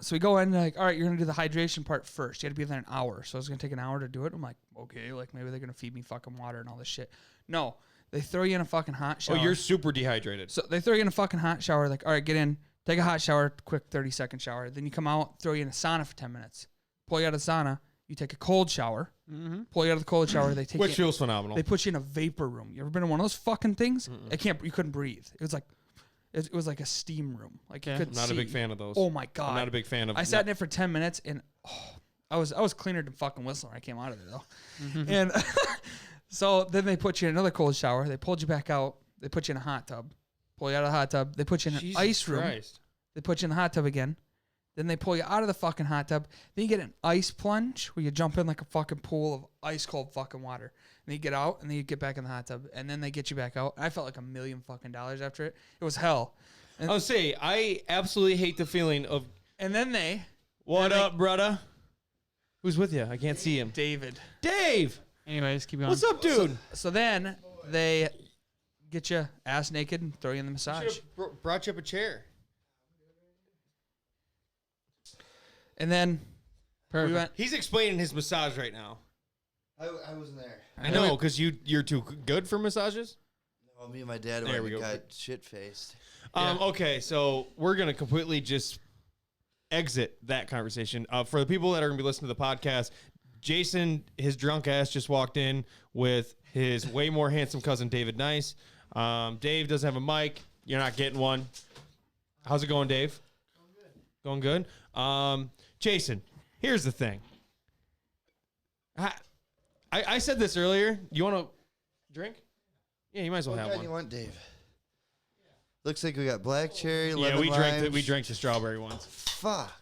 So we go in, like, all right, you're gonna do the hydration part first. You had to be there an hour, so it's gonna take an hour to do it. I'm like, okay, like maybe they're gonna feed me fucking water and all this shit. No, they throw you in a fucking hot shower. oh, you're super dehydrated. So they throw you in a fucking hot shower. Like, all right, get in, take a hot shower, quick 30-second shower. Then you come out, throw you in a sauna for 10 minutes. Pull you out of the sauna. You take a cold shower. Pull you out of the cold shower. They take Which you, feels phenomenal. they put you in a vapor room. You ever been in one of those fucking things? You couldn't breathe. It was like, it was like a steam room. Like you Okay. couldn't I'm not a big see. fan of those. Oh my god! I'm not a big fan of. I sat in it for 10 minutes, and I was cleaner than fucking Whistler. I came out of there though, and so then they put you in another cold shower. They pulled you back out. They put you in a hot tub. Pull you out of the hot tub. They put you in an Jesus ice room. Christ. They put you in the hot tub again. Then they pull you out of the fucking hot tub. Then you get an ice plunge where you jump in like a fucking pool of ice cold fucking water. And then you get out, and then you get back in the hot tub, and then they get you back out. I felt like $1 million fucking after it. It was hell. I'll say I absolutely hate the feeling of And then they what up, brother? Who's with you? I can't see him. David. Dave, Anyways, keep going. what's up, dude? So then they get you ass naked and throw you in the massage. Brought you up a chair. And then Perfect. we went. He's explaining his massage right now. I wasn't there. I know, because you're too good for massages. Well, me and my dad There went we and go. got shit faced. Okay, so we're gonna completely just exit that conversation. For the people that are gonna be listening to the podcast, Jason, his drunk ass just walked in with his way more handsome cousin David Nice. Dave doesn't have a mic. You're not getting one. How's it going, Dave? Going good. Jason, Here's the thing. I said this earlier. You want to drink? Yeah, you might as well What have kind one. you want, Dave? Looks like we got black cherry, Yeah, lemon we drank lime. we drank the strawberry ones. Fuck.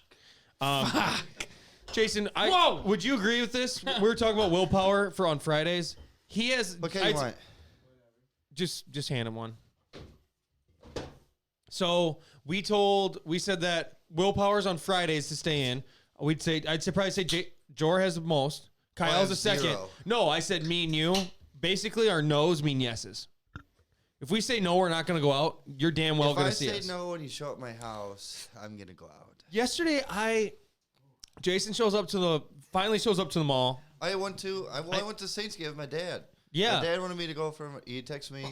Jason, Whoa! would you agree with this? We were talking about willpower for on Fridays. He has. What kind you want? Just hand him one. So we said that willpower's on Fridays to stay in. I'd probably say Jor has the most. I Kyle's have the second. 0. No, I said me and you. Basically, our no's mean yeses. If we say no, we're not going to go out. You're damn well If going I to see say us. no when you show up at my house, I'm gonna go out. Yesterday, Jason finally shows up to the mall. I went to Saints game with my dad. Yeah. My dad wanted me to go he texted me.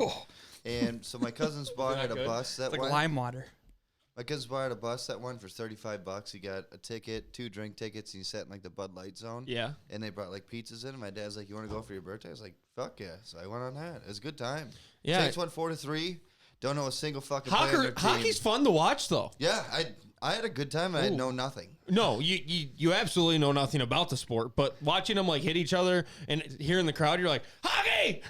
And so my cousin's bought a good. bus that It's like went. lime water. My cousin's bought a bus that won for $35. He got a ticket, 2 drink tickets, and he sat in like the Bud Light zone. Yeah. And they brought like pizzas in. And my dad's like, "You want to go for your birthday?" I was like, "Fuck yeah!" So I went on that. It was a good time. Yeah. Saints won 4-3. Don't know a single fucking player on their team. Hockey's fun to watch, though. Yeah, I had a good time. And I know nothing. No, you absolutely know nothing about the sport, but watching them like hit each other and hearing the crowd, you're like, hockey!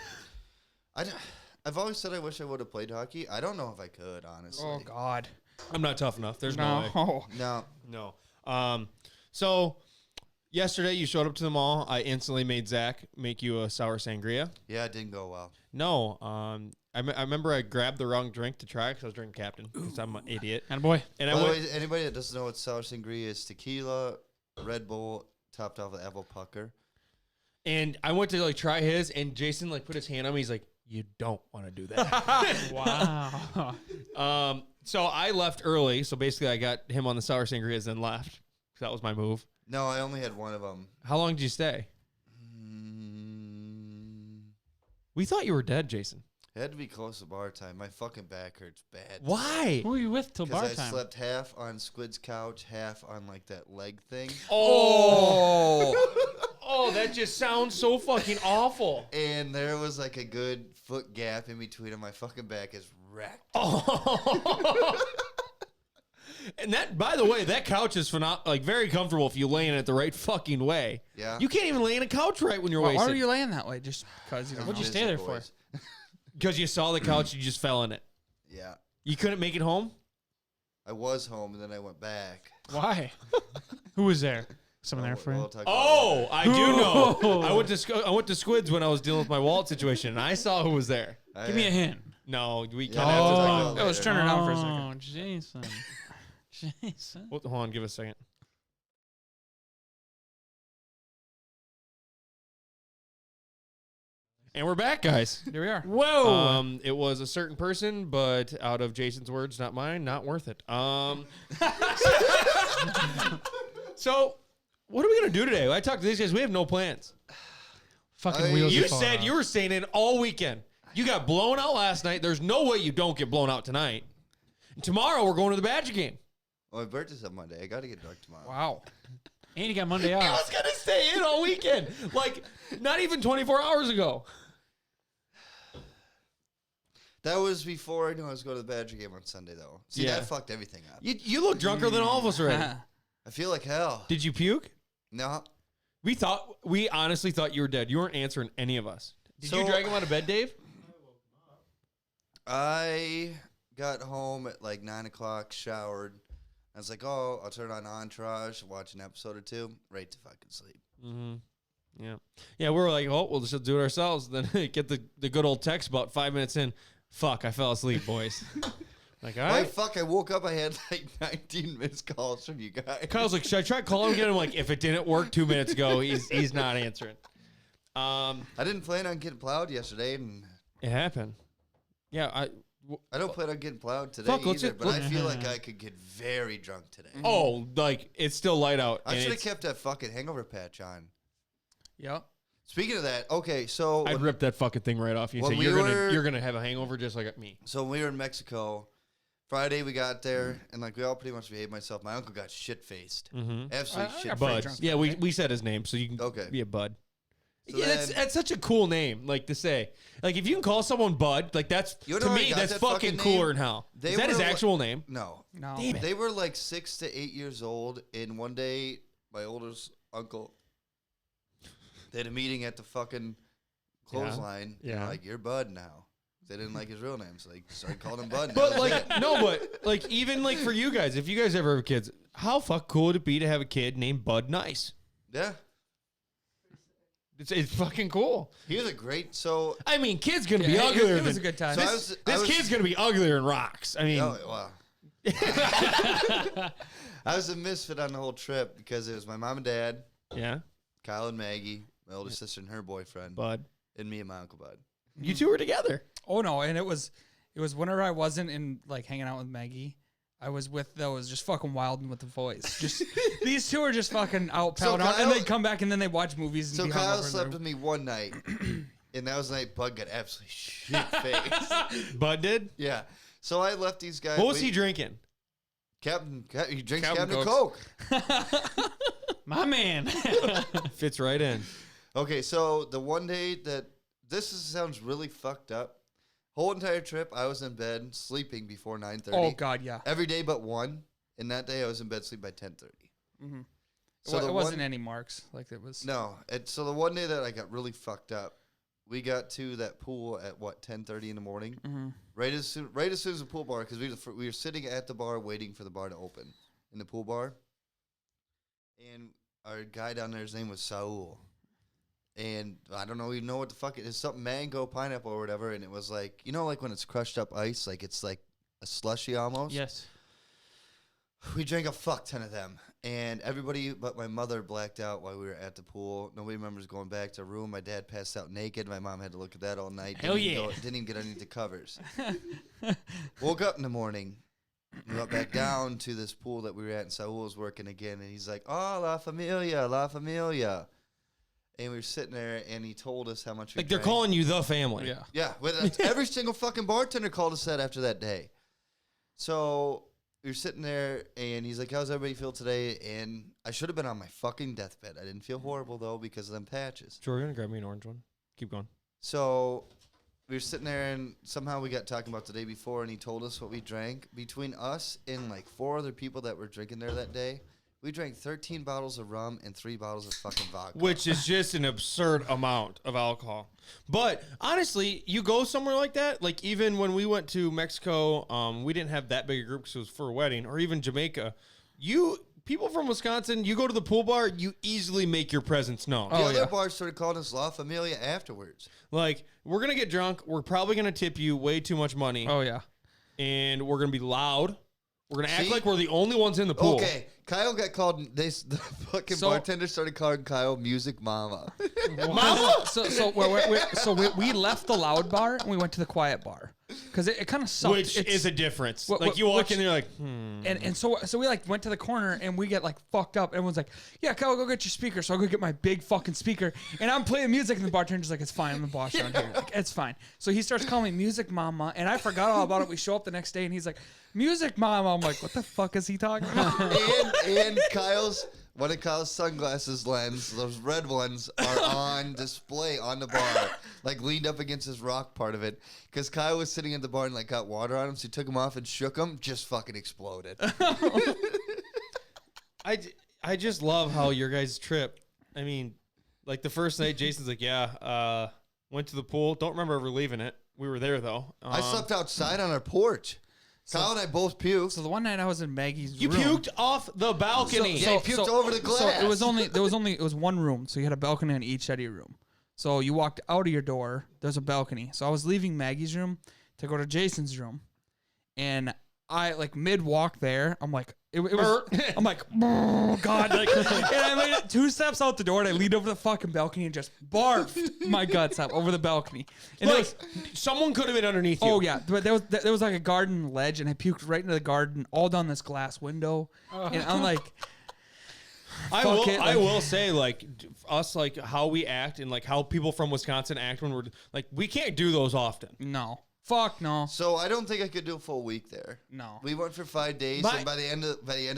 I've always said I wish I would have played hockey. I don't know if I could, honestly. Oh God. I'm not tough enough. There's no way. No. No. No. So yesterday you showed up to the mall. I instantly made Zach make you a sour sangria. Yeah, it didn't go well. No. I remember I grabbed the wrong drink to try because I was drinking Captain because I'm an idiot. And boy, And By I the went, way, anybody that doesn't know what sour sangria is, tequila, Red Bull, topped off with apple pucker. and I went to like try his, and Jason like put his hand on me. He's like, "You don't want to do that." wow. So I left early. So basically, I got him on the sour sangrias, then left. That was my move. No, I only had one of them. How long did you stay? We thought you were dead, Jason. It had to be close to bar time. My fucking back hurts bad. Why? Who were you with till bar Because I time? slept half on Squid's couch, half on like that leg thing. Oh, oh, that just sounds so fucking awful. And there was like a good foot gap in between, and my fucking back is wrecked. Oh. And that, by the way, that couch is like very comfortable if you lay in it the right fucking way. Yeah. You can't even lay in a couch right when you're Why wasted. are you laying that way? Just because you don't What'd know? you stay there Boys. Because you saw the couch, you just fell in it. Yeah. You couldn't make it home? I was home, and then I went back. Why? Who was there? Someone there for We'll you? talk about Oh, I do know. Oh. I went to Squids when I was dealing with my wallet situation, and I saw who was there. that. Give me a hint. No, we Yeah, can't I have have to to talk. talk about I was later. turning around for a second. Oh, Jason. Jason. Hold on, give us a second. And we're back, guys. Here we are. Whoa. It was a certain person, but out of Jason's words, not mine, not worth it. So, what are we gonna do today? I talked to these guys. We have no plans. Fucking I- wheels. You are falling said off. you were staying in all weekend. You got blown out last night. There's no way you don't get blown out tonight. And tomorrow we're going to the Badger game. Well, my birthday's on Monday. I got to get drunk tomorrow. Wow. And you got Monday I off. was gonna stay in all weekend, like not even 24 hours ago. That was before I knew I was going to the Badger game on Sunday, though. See, Yeah. that fucked everything up. You look drunker than all of us already. I feel like hell. Did you puke? No. We honestly thought you were dead. You weren't answering any of us. Did you So- drag him out of bed, Dave? I got home at like 9 o'clock, showered. I was like, oh, I'll turn on Entourage, watch an episode or two, right to fucking sleep. Mm-hmm. Yeah. Yeah, we were like, oh, we'll just do it ourselves. Then get the good old text about 5 minutes in. Fuck, I fell asleep, boys. Like, all Why right. fuck, I woke up, I had like 19 missed calls from you guys. Kyle's like, should I try calling him again? I'm like, if it didn't work 2 minutes ago, he's not answering. I didn't plan on getting plowed yesterday, and It happened. Yeah, I don't plan on getting plowed today Fuck, let's either, just- but I feel like I could get very drunk today. oh, like it's still light out. I and should have it's- kept that fucking hangover patch on. Yep. Speaking of that, okay, so I'd rip that fucking thing right off you. When Say we you're were- gonna have a hangover just like me. so when we were in Mexico, Friday we got there, and like we all pretty much behaved myself. My uncle got shit-faced. Mm-hmm. Absolutely I shit got pretty Bud. drunk Yeah, that we, day. we said his name, so you can Okay. be a Bud. So yeah, then- that's such a cool name, like to say. Like if you can call someone Bud, like that's You know to where I me got that's that fucking fucking cooler name? than hell. They Is that his were, like- actual name? No. No. Damn it. They were like 6 to 8 years old, and one day my oldest uncle. They had a meeting at the fucking clothesline. Yeah. And like, you're Bud now. They didn't like his real name, so they started calling him Bud. and But that was like, it. no, but like, even like for you guys, if you guys ever have kids, how cool would it be to have a kid named Bud Nice? Yeah. It's fucking cool. He was a great, so... I mean, kid's gonna be Yeah, uglier. it was than- a good time. So I This, was- this I was- kid's gonna be uglier than rocks. I mean, Oh, wow. I was a misfit on the whole trip because it was my mom and dad, yeah, Kyle and Maggie, my older sister and her boyfriend, Bud. and me and my Uncle Bud. You two were together. Oh no, and it was whenever I wasn't in like hanging out with Maggie, I was with those just fucking wilding with the boys. Just these two are just fucking out So powder, and Kyle- they'd come back and then they'd watch movies. And So be Kyle hungover in slept their- with me one night, and that was the night Bud got absolutely shit-faced. Bud did. Yeah. So I left these guys. What was he drinking? He drinks Captain Captain Coke. My man. Fits right in. Okay, so the one day that sounds really fucked up. Whole entire trip, I was in bed sleeping before 9:30. Oh god, yeah. Every day but one. And that day I was in bed sleep by 10:30. Mm-hmm. So it the wasn't one- any marks. Like it was. No, so the one day that I got really fucked up, we got to that pool at 10:30 in the morning. Mm-hmm. Right as soon as the pool bar, because we were sitting at the bar waiting for the bar to open in the pool bar, and our guy down there, his name was Saul, and I don't even know what the fuck it is, something mango pineapple or whatever, and it was like, you know, like when it's crushed up ice, like it's like a slushy almost. Yes. We drank a fuck ton of them, and everybody but my mother blacked out while we were at the pool. Nobody remembers going back to her room. My dad passed out naked. My mom had to look at that all night. Hell Didn't even get underneath the covers. Woke up in the morning. We went back down to this pool that we were at, and Saul was working again, and he's like, "Oh, La Familia, La Familia." And we were sitting there, and he told us how much we Like they're drank. calling you the family. Yeah. Yeah, with every single fucking bartender called us that after that day. So we were sitting there, and he's like, "How's everybody feel today?" And I should have been on my fucking deathbed. I didn't feel horrible though because of them patches. Sure, you're gonna grab me an orange one. Keep going. So we were sitting there, and somehow we got talking about the day before, and he told us what we drank. Between us and like 4 other people that were drinking there that day, we drank 13 bottles of rum and 3 bottles of fucking vodka. Which is just an absurd amount of alcohol. But honestly, you go somewhere like that, like even when we went to Mexico, we didn't have that big a group because it was for a wedding, or even Jamaica. People from Wisconsin, you go to the pool bar, you easily make your presence known. the Oh, other yeah. bars started calling us La Familia afterwards. Like, we're going to get drunk. We're probably going to tip you way too much money. Oh yeah. And we're going to be loud. We're going to act See? like we're the only ones in the pool. Okay, Kyle got called. The fucking So- bartender started calling Kyle Music Mama. Mama! So we left the loud bar and we went to the quiet bar because it kind of sucked. Which It's- is a difference. What- like, what- you walk which- in there like, and so we like went to the corner and we get like fucked up. Everyone's like, "Yeah, Kyle, go get your speaker." So I go get my big fucking speaker and I'm playing music and the bartender's like, "It's fine, I'm the boss around here. Like, it's fine." So he starts calling me Music Mama and I forgot all about it. We show up the next day and he's like, "Music Mama." I'm like, "What the fuck is he talking about?" and one of Kyle's sunglasses lens, those red ones, are on display on the bar, like leaned up against his rock part of it. Because Kyle was sitting at the bar and like got water on him, so he took him off and shook him, just fucking exploded. I just love how your guys' trip. I mean, like the first night, Jason's like, "Yeah, went to the pool. Don't remember ever leaving it. We were there though." I slept outside on our porch. Kyle and I both puked. So the one night I was in Maggie's You room. puked off the balcony. Yeah, he puked over the glass. So it was one room. So you had a balcony on each side of your room. So you walked out of your door. There's a balcony. So I was leaving Maggie's room to go to Jason's room, and I like mid walk there. I'm like, it was. I'm like, oh God! Like, and I made it 2 steps out the door, and I leaned over the fucking balcony and just barfed my guts out over the balcony. And it Like, was, someone could have been underneath you. oh yeah, but there was like a garden ledge, and I puked right into the garden, all down this glass window. And I'm like, I Fuck will. it, I like- will say, like us, like how we act and like how people from Wisconsin act when we're like, we can't do those often. no, fuck no, So I don't think I could do a full week there. no. We went for 5 days, My- and by the end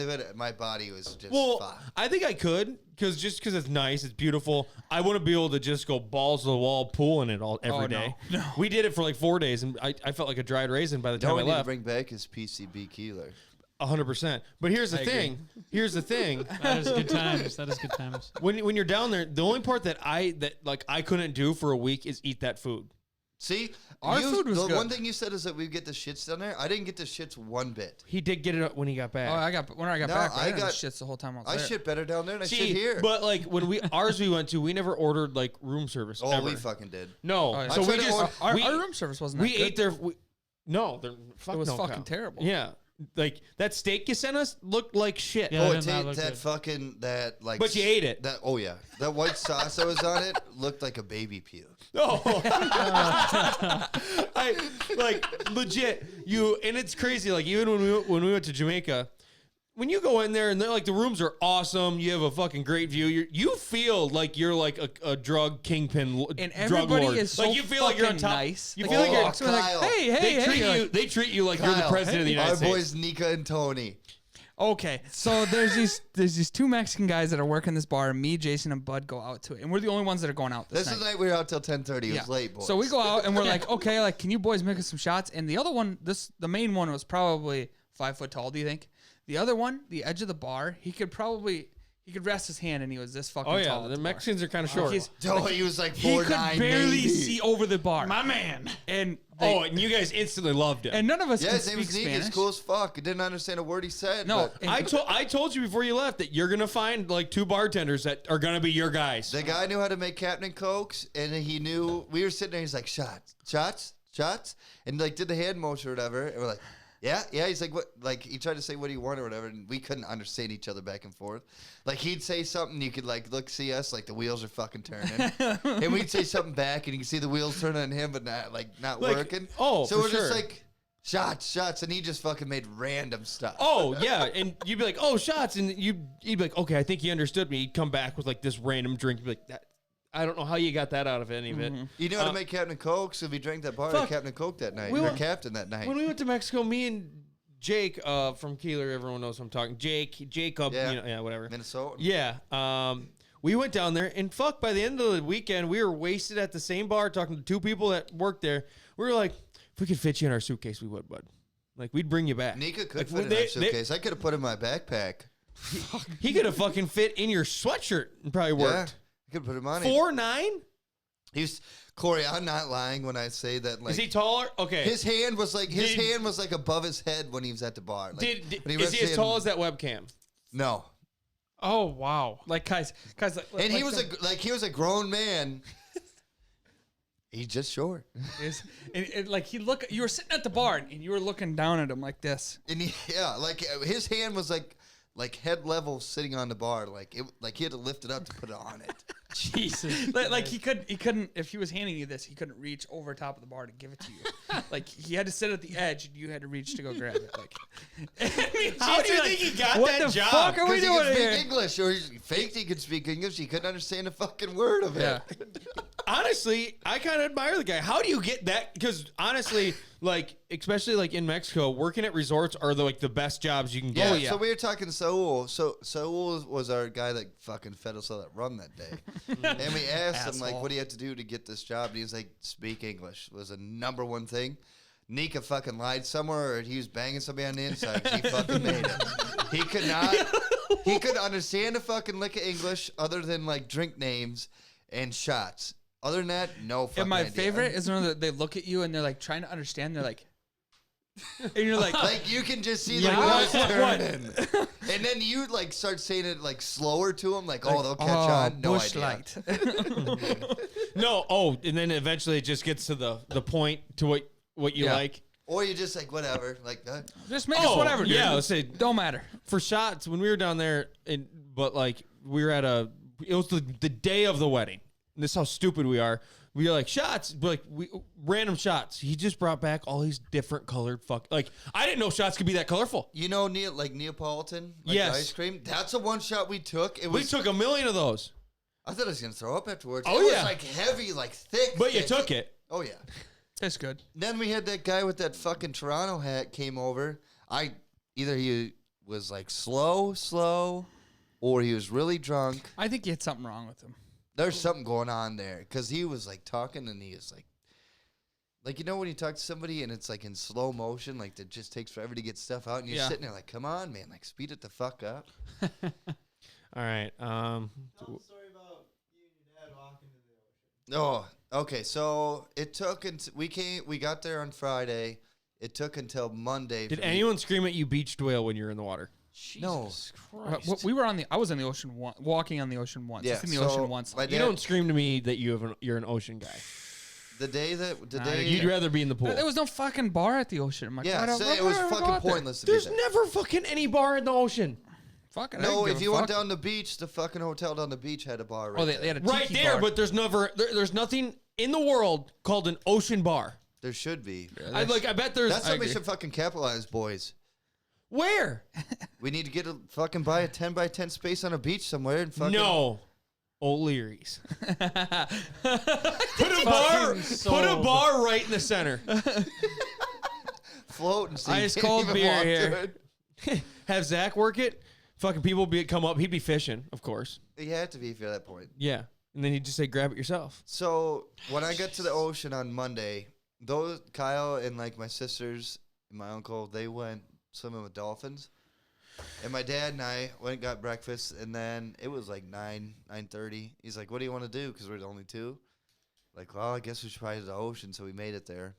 of it, my body was just Well, fucked. I think I could because it's nice, it's beautiful. I wouldn't be able to just go balls to the wall pooling it all every Oh, no. day. No. We did it for like 4 days, and I felt like a dried raisin by the time All I we need to left. bring back is PCB Keeler. 100%. But here's the thing. Here's the thing. That is good times. That is good times. When you're down there, the only part that I couldn't do for a week is eat that food. See, Our food was the good. one thing you said is that we get the shits down there. I didn't get the shits one bit. He did get it up when he got back. When I got No, back, I I got got- shits the whole time I was I there. shit better down there than I See, shit here. but like when we went to, we never ordered like room service. oh, ever. we fucking did. No, Oh, yeah. so I we tried to just order- Our we, room service wasn't we that good. ate there. No, It was fucking terrible. Yeah, like that steak you sent us looked like shit. Yeah. Oh, did not look that good. fucking that like. But you ate it. That that white sauce that was on it looked like a baby puke. Oh, I like legit you, and it's crazy. Like even when we went to Jamaica, when you go in there and they're like the rooms are awesome, you have a fucking great view. You feel like you're like a drug kingpin, And drug everybody lord. is so like you feel like you're on fucking top. nice. You Like, feel like you you're. walk through and Kyle. like, hey, hey, They hey. treat You're you. like, They treat you like you're the Kyle, president of the United Our States. boys Nika and Tony. Okay, so there's these two Mexican guys that are working this bar. Me, Jason, and Bud go out to it, and we're the only ones that are going out this This is night. the night we were out till 10:30. It was late, boys. So we go out and we're like, okay, like, can you boys make us some shots? And the other one, the main one was probably 5 foot tall. Do you think? The other one, the edge of the bar, he could rest his hand and he was this fucking Oh tall. yeah, at the bar. Mexicans are kind of short. Oh, he was like He 4'9", could barely maybe. see over the bar, My man. and And you guys instantly loved him. and none of us Yeah, can his name speak was Nika. Spanish. He's cool as fuck. I didn't understand a word he said. No, but and- I told you before you left that you're gonna find like 2 bartenders that are gonna be your guys. the guy knew how to make Captain Cokes, and he knew we were sitting there. He's like, shots, and like did the hand motion or whatever. And we're like, yeah. He's like, what? Like he tried to say what he wanted or whatever, and we couldn't understand each other back and forth. Like he'd say something, you could like see us, like the wheels are fucking turning, and we'd say something back, and you can see the wheels turning on him, but not Like, working. oh, so for we're just sure. like. Shots, and he just fucking made random stuff. Oh yeah, and you'd be like, "Oh, shots," and you'd be like, "Okay, I think he understood me." He'd come back with like this random drink. You'd be like, I don't know how you got that out of any of it." You knew how to make Captain Coke, so we drank that bar fuck. at Captain Coke that night. We We were went- captain that night. When we went to Mexico, me and Jake from Keeler, everyone knows who I'm talking. Jacob, Yeah. whatever. Minnesota. Yeah. We went down there, and fuck, by the end of the weekend, we were wasted at the same bar talking to 2 people that worked there. We were like, if we could fit you in our suitcase, we would, bud. Like, we'd bring you back. Nika could Like, fit in they- our suitcase. I could have put it in my backpack. He could have fucking fit in your sweatshirt and probably Yeah, worked. I could put him on. 4'9"? He's Corey. I'm not lying when I say that. Like Is he taller? Okay. his hand was like Did- hand was like above his head when he was at the bar. Like, when is he as rested tall him- as that webcam? No. Oh wow. Like guys, And he was he was a grown man. He's just short. and like you were sitting at the bar and you were looking down at him like this. And like his hand was like head level sitting on the bar. Like he had to lift it up to put it on it. Jesus. Like he couldn't if he was handing you this, he couldn't reach over top of the bar to give it to you. Like he had to sit at the edge and you had to reach to go grab it. Like How do you think he got what that the job? fuck are we Because he doing could here? speak English, or he faked he could speak English. He couldn't understand a fucking word of it. Yeah. Honestly, I kind of admire the guy. How do you get that? Because honestly, like especially like in Mexico, working at resorts are the best jobs you can get. Yeah, so we were talking to Saul. So Saul was our guy that fucking fed us all that rum that day. And we asked him, like, Asshole. what do you have to do to get this job? And he was like, speak English was the number one thing. Nika fucking lied somewhere, or he was banging somebody on the inside 'cause he fucking made it. He could not. He couldn't understand a fucking lick of English other than, like, drink names and shots. Other than that, no fucking And my idea. favorite is when they look at you and they're like trying to understand. They're like, and you're like, Like, you can just see Yeah, the wheels what? turning. And then you, like, start saying it, like, slower to them. Like, oh, they'll catch oh, on. No bush idea. light. No, and then eventually it just gets to the point to what you Yeah. like. Or you just, like, whatever. Like, Just make us whatever, dude. Yeah, let's say Don't matter. for shots when we were down there, but like we were it was the day of the wedding. And this is how stupid we are. We were like shots, but like random shots. He just brought back all these different colored like I didn't know shots could be that colorful. you know, like Neapolitan? Like Yes. ice cream? That's a one shot we took. It was. We took 1 million of those, I thought I was going to throw up afterwards. Oh, it yeah. was, like, heavy, like, thick. but you thick. took it. Oh, yeah. Tastes good. Then we had that guy with that fucking Toronto hat came over. Either he was, like, slow, or he was really drunk. I think you had something wrong with him. There's something going on there because he was like talking and he was like, you know when you talk to somebody and it's like in slow motion, like it just takes forever to get stuff out, and you're Yeah. sitting there like, come on, man, like speed it the fuck up. All right. Oh, okay. So it took we got there on Friday. It took until Monday. Did for me- anyone scream at you beached whale when you're in the water? No. We were on the. I was in the ocean walking on the ocean once. Yeah, I've seen the so ocean once. my You dad- don't scream to me that you're an ocean guy. The day that the Nah, day You'd rather be in the pool. There was no fucking bar at the ocean. I'm like, yeah, why don't- so why it was would I go fucking out there? pointless to There's be there. never fucking any bar in the ocean. Fucking. I No, didn't if give you a went fuck. down the beach, the fucking hotel down the beach had a bar right Oh, there. they had a Right tiki there, bar. but there's there's nothing in the world called an ocean bar. There should be. I bet there's. That's something we agree. should fucking capitalize, boys. Where? We need to get a fucking buy a 10 by 10 space on a beach somewhere and fucking No. O'Leary's. Put a Fucking sold. bar right in the center. float and see. Ice cold beer here. Have Zach work it. Fucking people come up. He'd be fishing, of course. You had to be for that point. Yeah, and then he'd just say, "Grab it yourself." So when I got to the ocean on Monday, those Kyle and like my sisters and my uncle, they went swimming with dolphins. And my dad and I went and got breakfast, and then it was like 9:30. He's like, "What do you want to do?" Because we're the only two. Like, well, I guess we should probably to the ocean. So we made it there.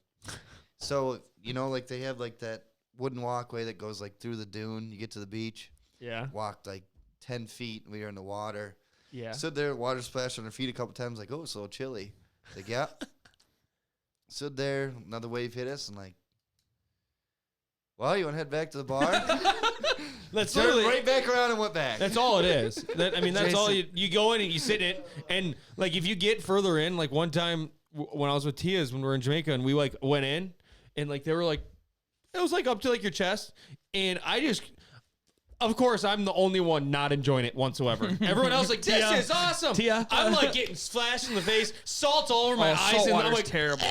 So like they have like that wooden walkway that goes like through the dune. You get to the beach, Yeah, walked like 10 feet, and we were in the water. yeah. Stood there, water splashed on our feet a couple times. Like, oh, it's a little chilly. Like, yeah. Stood there, another wave hit us, and like, well, you want to head back to the bar? That's Turned literally right back around and went back. That's all it is. That's all Jason. you go in and you sit in it, and like if you get further in, like one time when I was with Tia's when we were in Jamaica and we like went in, and like they were like, it was like up to like your chest, and I just. Of course, I'm the only one not enjoying it whatsoever. Everyone else like, this Tia. is awesome. Tia. I'm like getting splashed in the face, salt all over my eyes, salt and I'm water's like, terrible.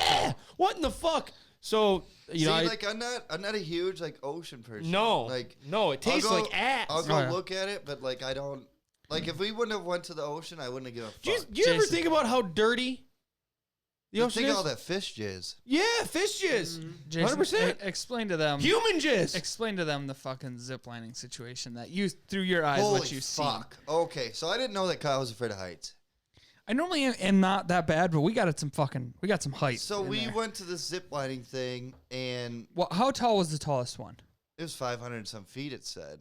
what in the fuck? So See, like I'm not a huge like ocean person. no, like no, it tastes I'll go- like ass. I'll go Oh, yeah. look at it, but like I don't. Like if we wouldn't have went to the ocean, I wouldn't have given a Do you, fuck. do you ever Jason. think about how dirty the ocean Think is? all that fish jizz. Yeah, fish jizz. Jason, 100%. Explain to them. Human jizz. Explain to them the fucking ziplining situation that you through your eyes Holy what you see. fuck. Okay, so I didn't know that Kyle was afraid of heights. I normally am not that bad, but we got some height. So in we there. went to this zip lining thing, and Well, how tall was the tallest one? it was 500 and some feet. It said,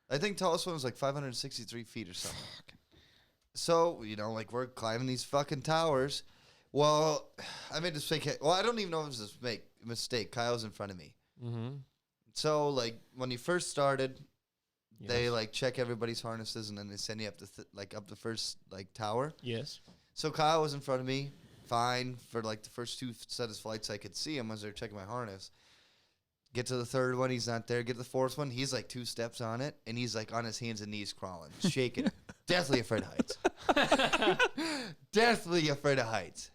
I think tallest one was like 563 feet or something. So like we're climbing these fucking towers. Well, I made this mistake. Well, I don't even know if it was a mistake. Kyle's in front of me. Mm-hmm. So like when you first started, they like check everybody's harnesses, and then they send you up up the first like tower. Yes. So Kyle was in front of me, fine for like the first two set of flights. I could see him as they're checking my harness. Get to the third one, he's not there. Get to the fourth one, he's like 2 steps on it, and he's like on his hands and knees crawling, shaking. Deathly afraid of heights. Deathly afraid of heights.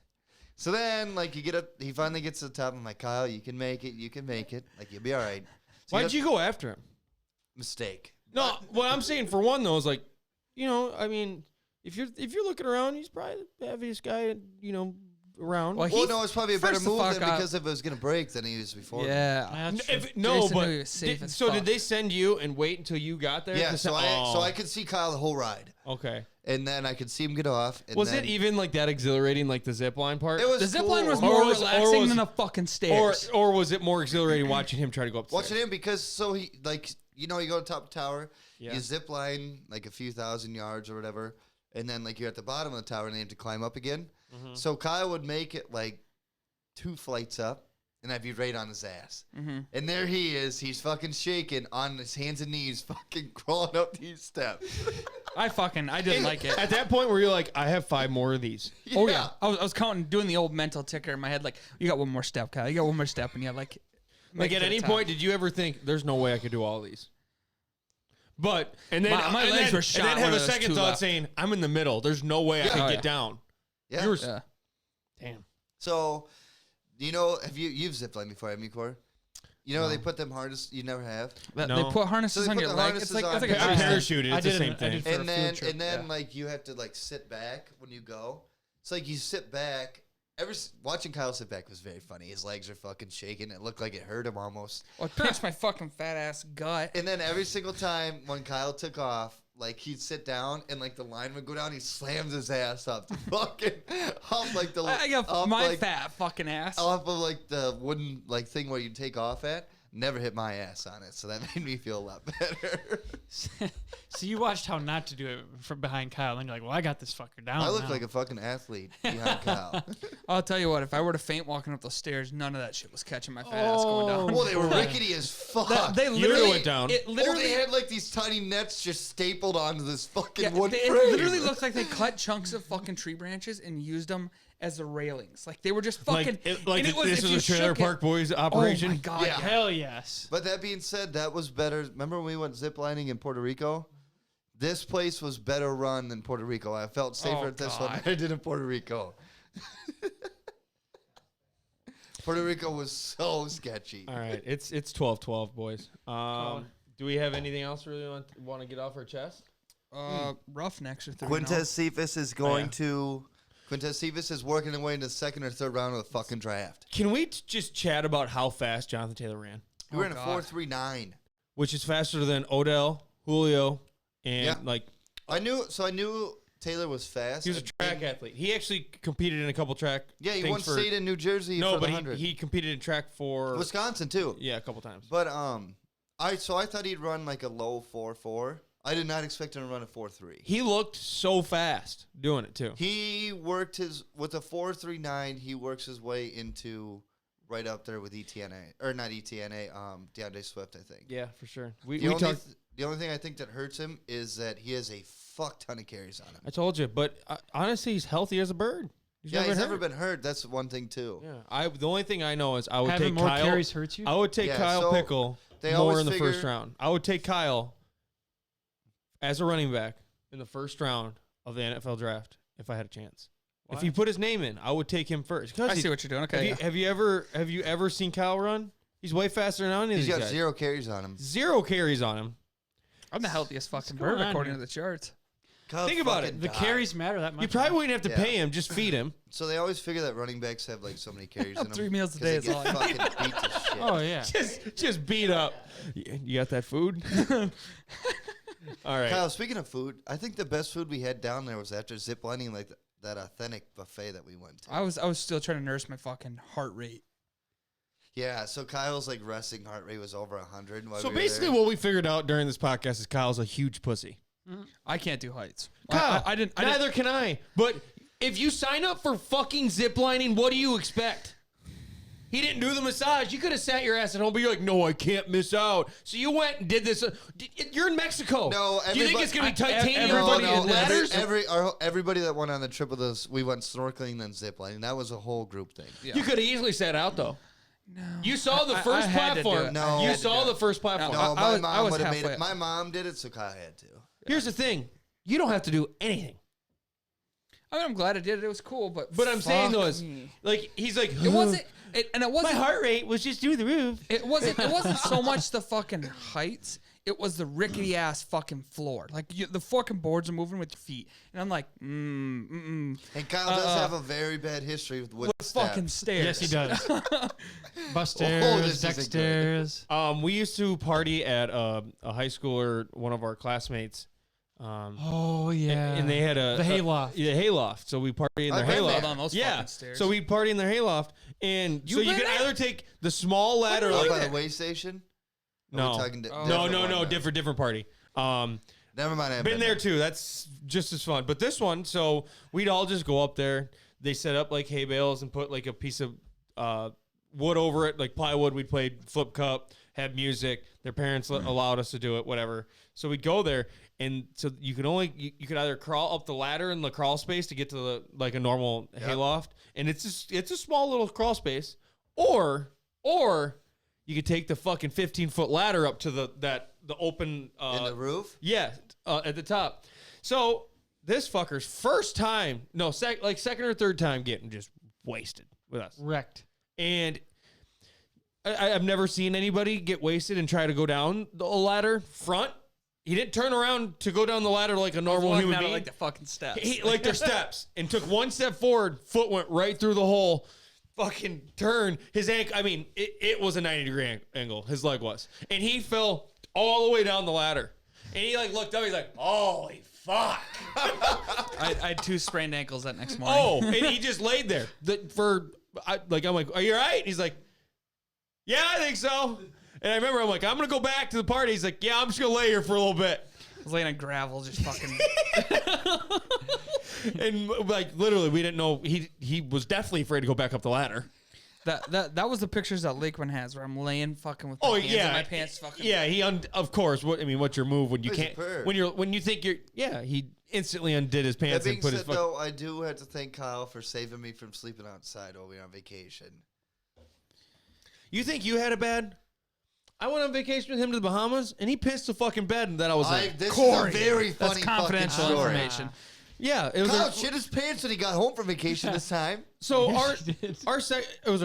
So then, like, you get up, he finally gets to the top. I'm like, Kyle, you can make it. You can make it. Like, you'll be all right. So Why'd you go after him? Mistake. No, what I'm saying for one though is like, I mean, if you're looking around, he's probably the heaviest guy, around. Well, Well, no, it's probably a better first the move fuck than up. because if it was going to break than he was before. Yeah. That's true. No, Jason but knew he was safe as so fuck. did they send you and wait until you got there? Yeah, to so I could see Kyle the whole ride. Okay. And then I could see him get off. And Was then it even like that exhilarating, like the zip line part? It was The zip cool. line was Or more was- or relaxing was- than the fucking or stairs. or was it more exhilarating watching him try to go up the Watching stairs? him because so he like you go to top tower, Yeah. you zip line like a few thousand yards or whatever, and then like you're at the bottom of the tower and you have to climb up again. Mm-hmm. So Kyle would make it like 2 flights up, and I'd be right on his ass. Mm-hmm. And there he is, he's fucking shaking on his hands and knees, fucking crawling up these steps. I didn't like it. At that point where you're like, I have 5 more of these. Oh yeah, I was counting, doing the old mental ticker in my head. Like, you got one more step, Kyle. You got one more step, and you have like. Like make it at to the any top. point, did you ever think there's no way I could do all these? But and then My and legs then, were shot and then when have a there was second 2 thought left. saying, I'm in the middle. There's no way I Yeah. could Oh, get yeah. down. Yeah. You were Yeah. damn. So, have you've ziplined before, haven't you, Corey? They put them harnesses. You never have. They No. put harnesses So they on put your the leg. It's harnesses like on. it's like Yeah. a A joystick. parachute, I it's the did same I thing. did for a field trip. And then like you have to like sit back when you go. It's like you sit back Watching Kyle sit back was very funny. His legs are fucking shaking. It looked like it hurt him almost. Well, it pinched my fucking fat ass gut. And then every single time when Kyle took off, like he'd sit down and like the line would go down, he slams his ass up to fucking off like the I got off, my like, fat fucking ass. off of like the wooden like thing where you take off at. Never hit my ass on it, so that made me feel a lot better. So you watched how not to do it from behind Kyle, and you're like, well, I got this fucker down. I look now. like a fucking athlete behind Kyle. I'll tell you what, if I were to faint walking up those stairs, none of that shit was catching my fat ass going down. Well, they were rickety as fuck. They You literally went down. It literally, they had like these tiny nets just stapled onto this fucking yeah, wood it frame. literally looked like they cut chunks of fucking tree branches and used them as the railings. Like they were just fucking. and it this if was you a Trailer shook it- Park Boys Oh operation. my god! Yeah. Yeah. Hell yes. But that being said, that was better. Remember when we went ziplining in Puerto Rico? This place was better run than Puerto Rico. I felt safer Oh, at this one God. than I did in Puerto Rico. Puerto Rico was so sketchy. All right, it's 12-12, boys. Do we have anything else really want to get off our chest? Roughnecks are 3-0. Quintez Cephas is going yeah. to. Quintez Cephas is working their way into the second or third round of the fucking draft. Can we just chat about how fast Jonathan Taylor ran? We were in a God. 4.39. Which is faster than Odell, Julio, and Yeah. like I knew Taylor was fast. he was a track athlete. He actually competed in a couple track. Yeah, he things won for, state in New Jersey No, for the but 100. he competed in track for Wisconsin too. Yeah, a couple times. But I thought he'd run like a low 4.4. I did not expect him to run a 4.3. He looked so fast doing it too. He worked with a 4.39. He works his way into right up there with ETNA or not ETNA. DeAndre Swift, I think. Yeah, for sure. The only thing I think that hurts him is that he has a fuck ton of carries on him. I told you, but honestly, he's healthy as a bird. He's never been hurt. That's one thing too. Yeah, the only thing I know is I would Having take more Kyle. carries hurts you? I would take Yeah, Kyle so Pickle they more always in the first figure- round. I would take Kyle as a running back in the first round of the NFL draft if I had a chance. If he put his name in, I would take him first. I see what you're doing. Okay. Have you ever seen Kyle run? He's way faster than any of He's these got guys. 0 carries on him. 0 carries on him. I'm the healthiest fucking going bird on according here? to the charts. Kyle Think about fucking it. The died. carries matter that much. You probably wouldn't have to Yeah. pay him. Just feed him. So they always figure that running backs have like so many carries in them. 3 meals a 'cause day they is get all I fucking beat to shit. Oh yeah. Just beat up. You got that food? All right. Kyle, speaking of food, I think the best food we had down there was after ziplining, like that authentic buffet that we went to. I was still trying to nurse my fucking heart rate. Yeah, so Kyle's like resting heart rate was over 100. while So we were basically, there. what we figured out during this podcast is Kyle's a huge pussy. I can't do heights. Kyle, I didn't. Neither can I. But if you sign up for fucking ziplining, what do you expect? He didn't do the massage. You could have sat your ass at home, but you're like, no, I can't miss out. So you went and did this. You're in Mexico. No, do you think it's gonna be titanium everybody fucking in ladders? everybody that went on the trip with us, we went snorkeling and ziplining. That was a whole group thing. Yeah. You could have easily sat out though. No. You saw the I first had to do platform. it. No. You had to saw do the it. first platform. No, I my was mom would have made halfway. it. My mom did it, so Kyle had to. Here's the thing. You don't have to do anything. I mean, I'm glad I did it. It was cool, but I'm saying fuck though is me. like he's like It wasn't. And it my wasn't. heart rate was just through the roof. It wasn't so much the fucking heights. It was the rickety ass fucking floor. Like the fucking boards are moving with your feet, and I'm like, And Kyle does have a very bad history with fucking steps. stairs. Yes, he does. Bus Oh, stairs, this deck isn't stairs. We used to party at a high schooler, one of our classmates. Oh yeah. And they had the hayloft. The hayloft. So we party in their I've been hayloft. there. On those Yeah. fucking stairs. So we party in their hayloft, and so you been can there? either take the small ladder, Up like by the way station. Or no, we're talking Oh. no, different party. Never mind. I've Been there too. That's just as fun. But this one, so we'd all just go up there. They set up like hay bales and put like a piece of wood over it, like plywood. We'd play flip cup, had music. Their parents allowed us to do it, whatever. So we'd go there, and so you could either crawl up the ladder in the crawl space to get to the like a normal hayloft, and it's a small little crawl space, or you could take the fucking 15-foot ladder up to the open in the roof. yeah, at the top. So this fucker's first time, second or third time getting just wasted with us. Wrecked. And I've never seen anybody get wasted and try to go down the ladder front. he didn't turn around to go down the ladder like a normal Walking human out of, being. like the fucking steps. He like their steps and took one step forward. Foot went right through the hole. Fucking turn his ankle. I mean, it was a 90-degree angle. His leg was, and he fell all the way down the ladder. And he like looked up. He's like, "Holy fuck!" I had 2 sprained ankles that next morning. Oh, and he just laid there. I'm like, "Are you all right?" And he's like, "Yeah, I think so." And I remember I'm like, "I'm gonna go back to the party." He's like, "Yeah, I'm just gonna lay here for a little bit." I was laying on gravel, just fucking. And like literally, we didn't know he was definitely afraid to go back up the ladder. That was the pictures that Lakeman has where I'm laying fucking with my hands in my pants fucking. Yeah, of course. What's your move when you He's a can't perv. when you think you're he instantly undid his That pants being and put his said, fucking. though, I do have to thank Kyle for saving me from sleeping outside while we were on vacation. You think you had it bad? I went on vacation with him to the Bahamas, and he pissed the fucking bed, and then I was like, This Corey, is a very that's funny confidential fucking story. information. yeah, it was. Kyle shit his pants when he got home from vacation this time. So it was our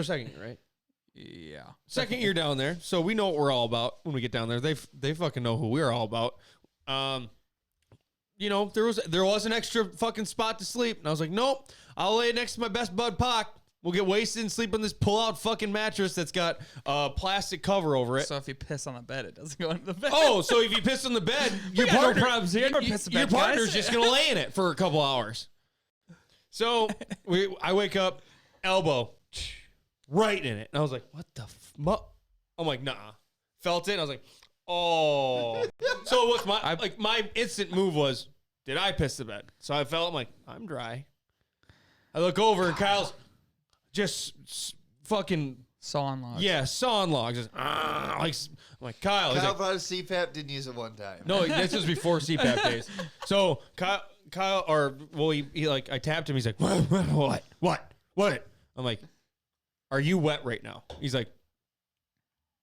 second year, right? Yeah. Second year down there, so we know what we're all about when we get down there. They fucking know who we're all about. There was an extra fucking spot to sleep, and I was like, nope, I'll lay next to my best bud Pac. We'll get wasted and sleep on this pull-out fucking mattress that's got a plastic cover over it. So if you piss on the bed, it doesn't go into the bed. Oh, so if you piss on the bed, your got no partner, problems here. Never piss the your bed, guys. partner's just gonna lay in it for a couple hours. So I wake up, elbow, right in it, and I was like, "What the fuck?" I'm like, "Nah." Felt it, and I was like, "Oh." So what's my instant move was, did I piss the bed? So I felt, I'm like, I'm dry. I look over, and Kyle's just fucking. Sawing logs. Yeah, sawing logs. Just, I'm like, Kyle. He's Kyle like, brought a CPAP, didn't use it one time. no, this was before CPAP days. So I tapped him. He's like, what? I'm like, are you wet right now? He's like,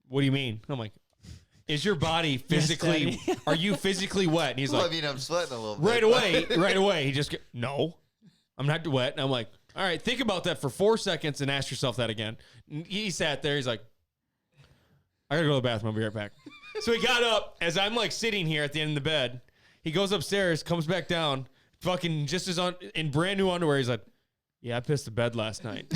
what do you mean? I'm like, is your body physically, are you physically wet? And he's Well, like, I mean, I'm sweating a little bit. right away. He just, no, I'm not wet. And I'm like, all right, think about that for 4 seconds and ask yourself that again. And he sat there. He's like, I gotta go to the bathroom. I'll be right back. So he got up as I'm like sitting here at the end of the bed. He goes upstairs, comes back down, fucking just is on in brand new underwear. He's like, yeah, I pissed the bed last night.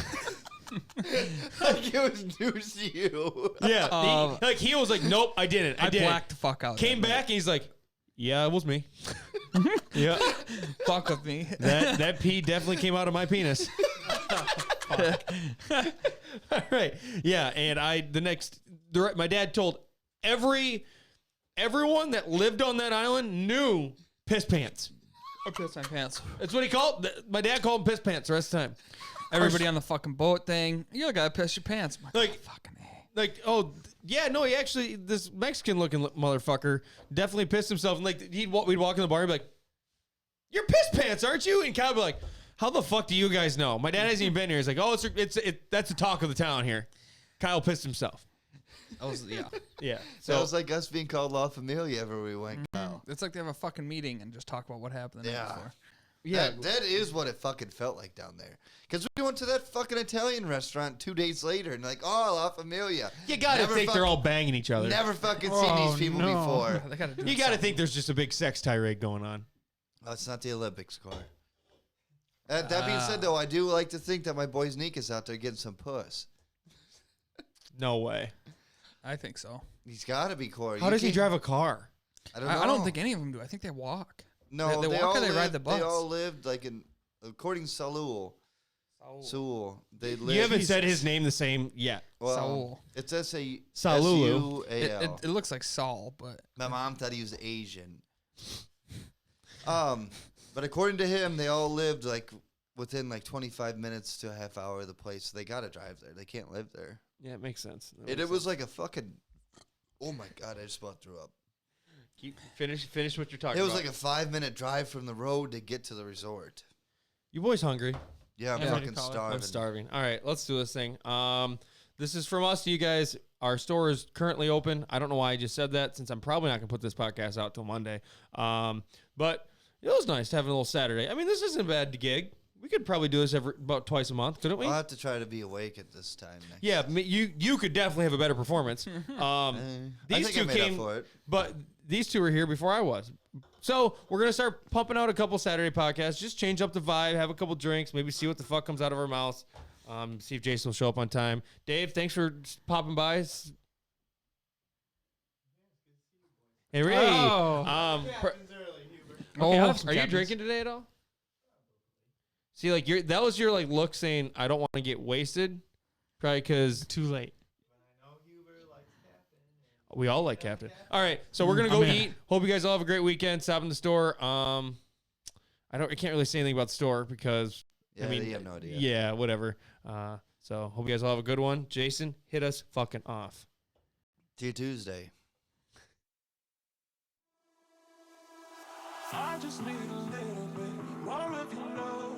Like it was news to you. Yeah. He was like, nope, I didn't. I didn't. blacked the fuck out. Came back and he's like, yeah, it was me. Yeah. Fuck with me. That pee definitely came out of my penis. All right. Yeah, and my dad told everyone that lived on that island knew piss pants. I pissed my pants. That's what he called. My dad called them piss pants the rest of the time. Everybody on the fucking boat thing. You gotta piss your pants. I'm Like- fucking A. Like, oh yeah, no, he actually, this Mexican looking motherfucker definitely pissed himself. And like we'd walk in the bar and be like, "You're piss pants, aren't you?" And Kyle would be like, "How the fuck do you guys know?" My dad hasn't even been here. He's like, "Oh, that's the talk of the town here." Kyle pissed himself. Yeah. So So it was like us being called La Familia everywhere we went. Kyle. It's like they have a fucking meeting and just talk about what happened the night Yeah. before. yeah, That is what it fucking felt like down there. Because we went to that fucking Italian restaurant 2 days later and like, oh, La Familia. you gotta Never think they're all banging each other. Never fucking seen Oh, these people no. before. They gotta do You gotta think there's just a big sex tirade going on. Oh, it's not the Olympics, Car. That being said, though, I do like to think that my boy Nika's out there getting some puss. No way. I think so. He's got to be, Corey. How You does he can't- drive a car? I don't know. I don't think any of them do. I think they walk. No, they walk all or they ride lived- the They bus? all lived like in, according to Saul. They lived. You haven't said his name the same yet. Well, Saul. It's S-A- Salulu. S-U-A-L. It looks like Saul, but My mom thought he was Asian. But according to him, they all lived like within like 25 minutes to a half hour of the place. So they got to drive there. They can't live there. Yeah, it makes sense. It was like a fucking. Oh my god! I just about threw up. Finish what you're talking It was about. like a 5-minute drive from the road to get to the resort. You boys hungry? Yeah, I'm Yeah, fucking call it. starving. I'm starving. All right, let's do this thing. This is from us to you guys. Our store is currently open. I don't know why I just said that, since I'm probably not going to put this podcast out till Monday. But it was nice to have a little Saturday. I mean, this isn't a bad gig. We could probably do this about twice a month, couldn't we? I'll have to try to be awake at this time next. Yeah, you could definitely have a better performance. I These think two I made came, up for it. but these two were here before I was. So we're gonna start pumping out a couple Saturday podcasts. Just change up the vibe, have a couple drinks, maybe see what the fuck comes out of our mouths. See if Jason will show up on time. Dave, thanks for popping by. Hey, Ray. Oh. Oh, I'll have some Are you captains. drinking today at all? See, like that was your like look saying I don't want to get wasted, probably because Too late. we all like Captain. All right, so we're gonna go I'm in. eat. Hope you guys all have a great weekend. Stop in the store. I can't really say anything about the store because Yeah, I mean, you have no idea. yeah, whatever. So hope you guys all have a good one. Jason, hit us fucking off. To you Tuesday. I just need a little bit more of your love.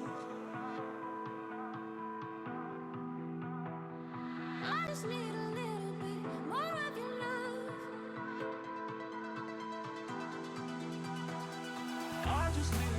I just need a little bit more of your love. I just need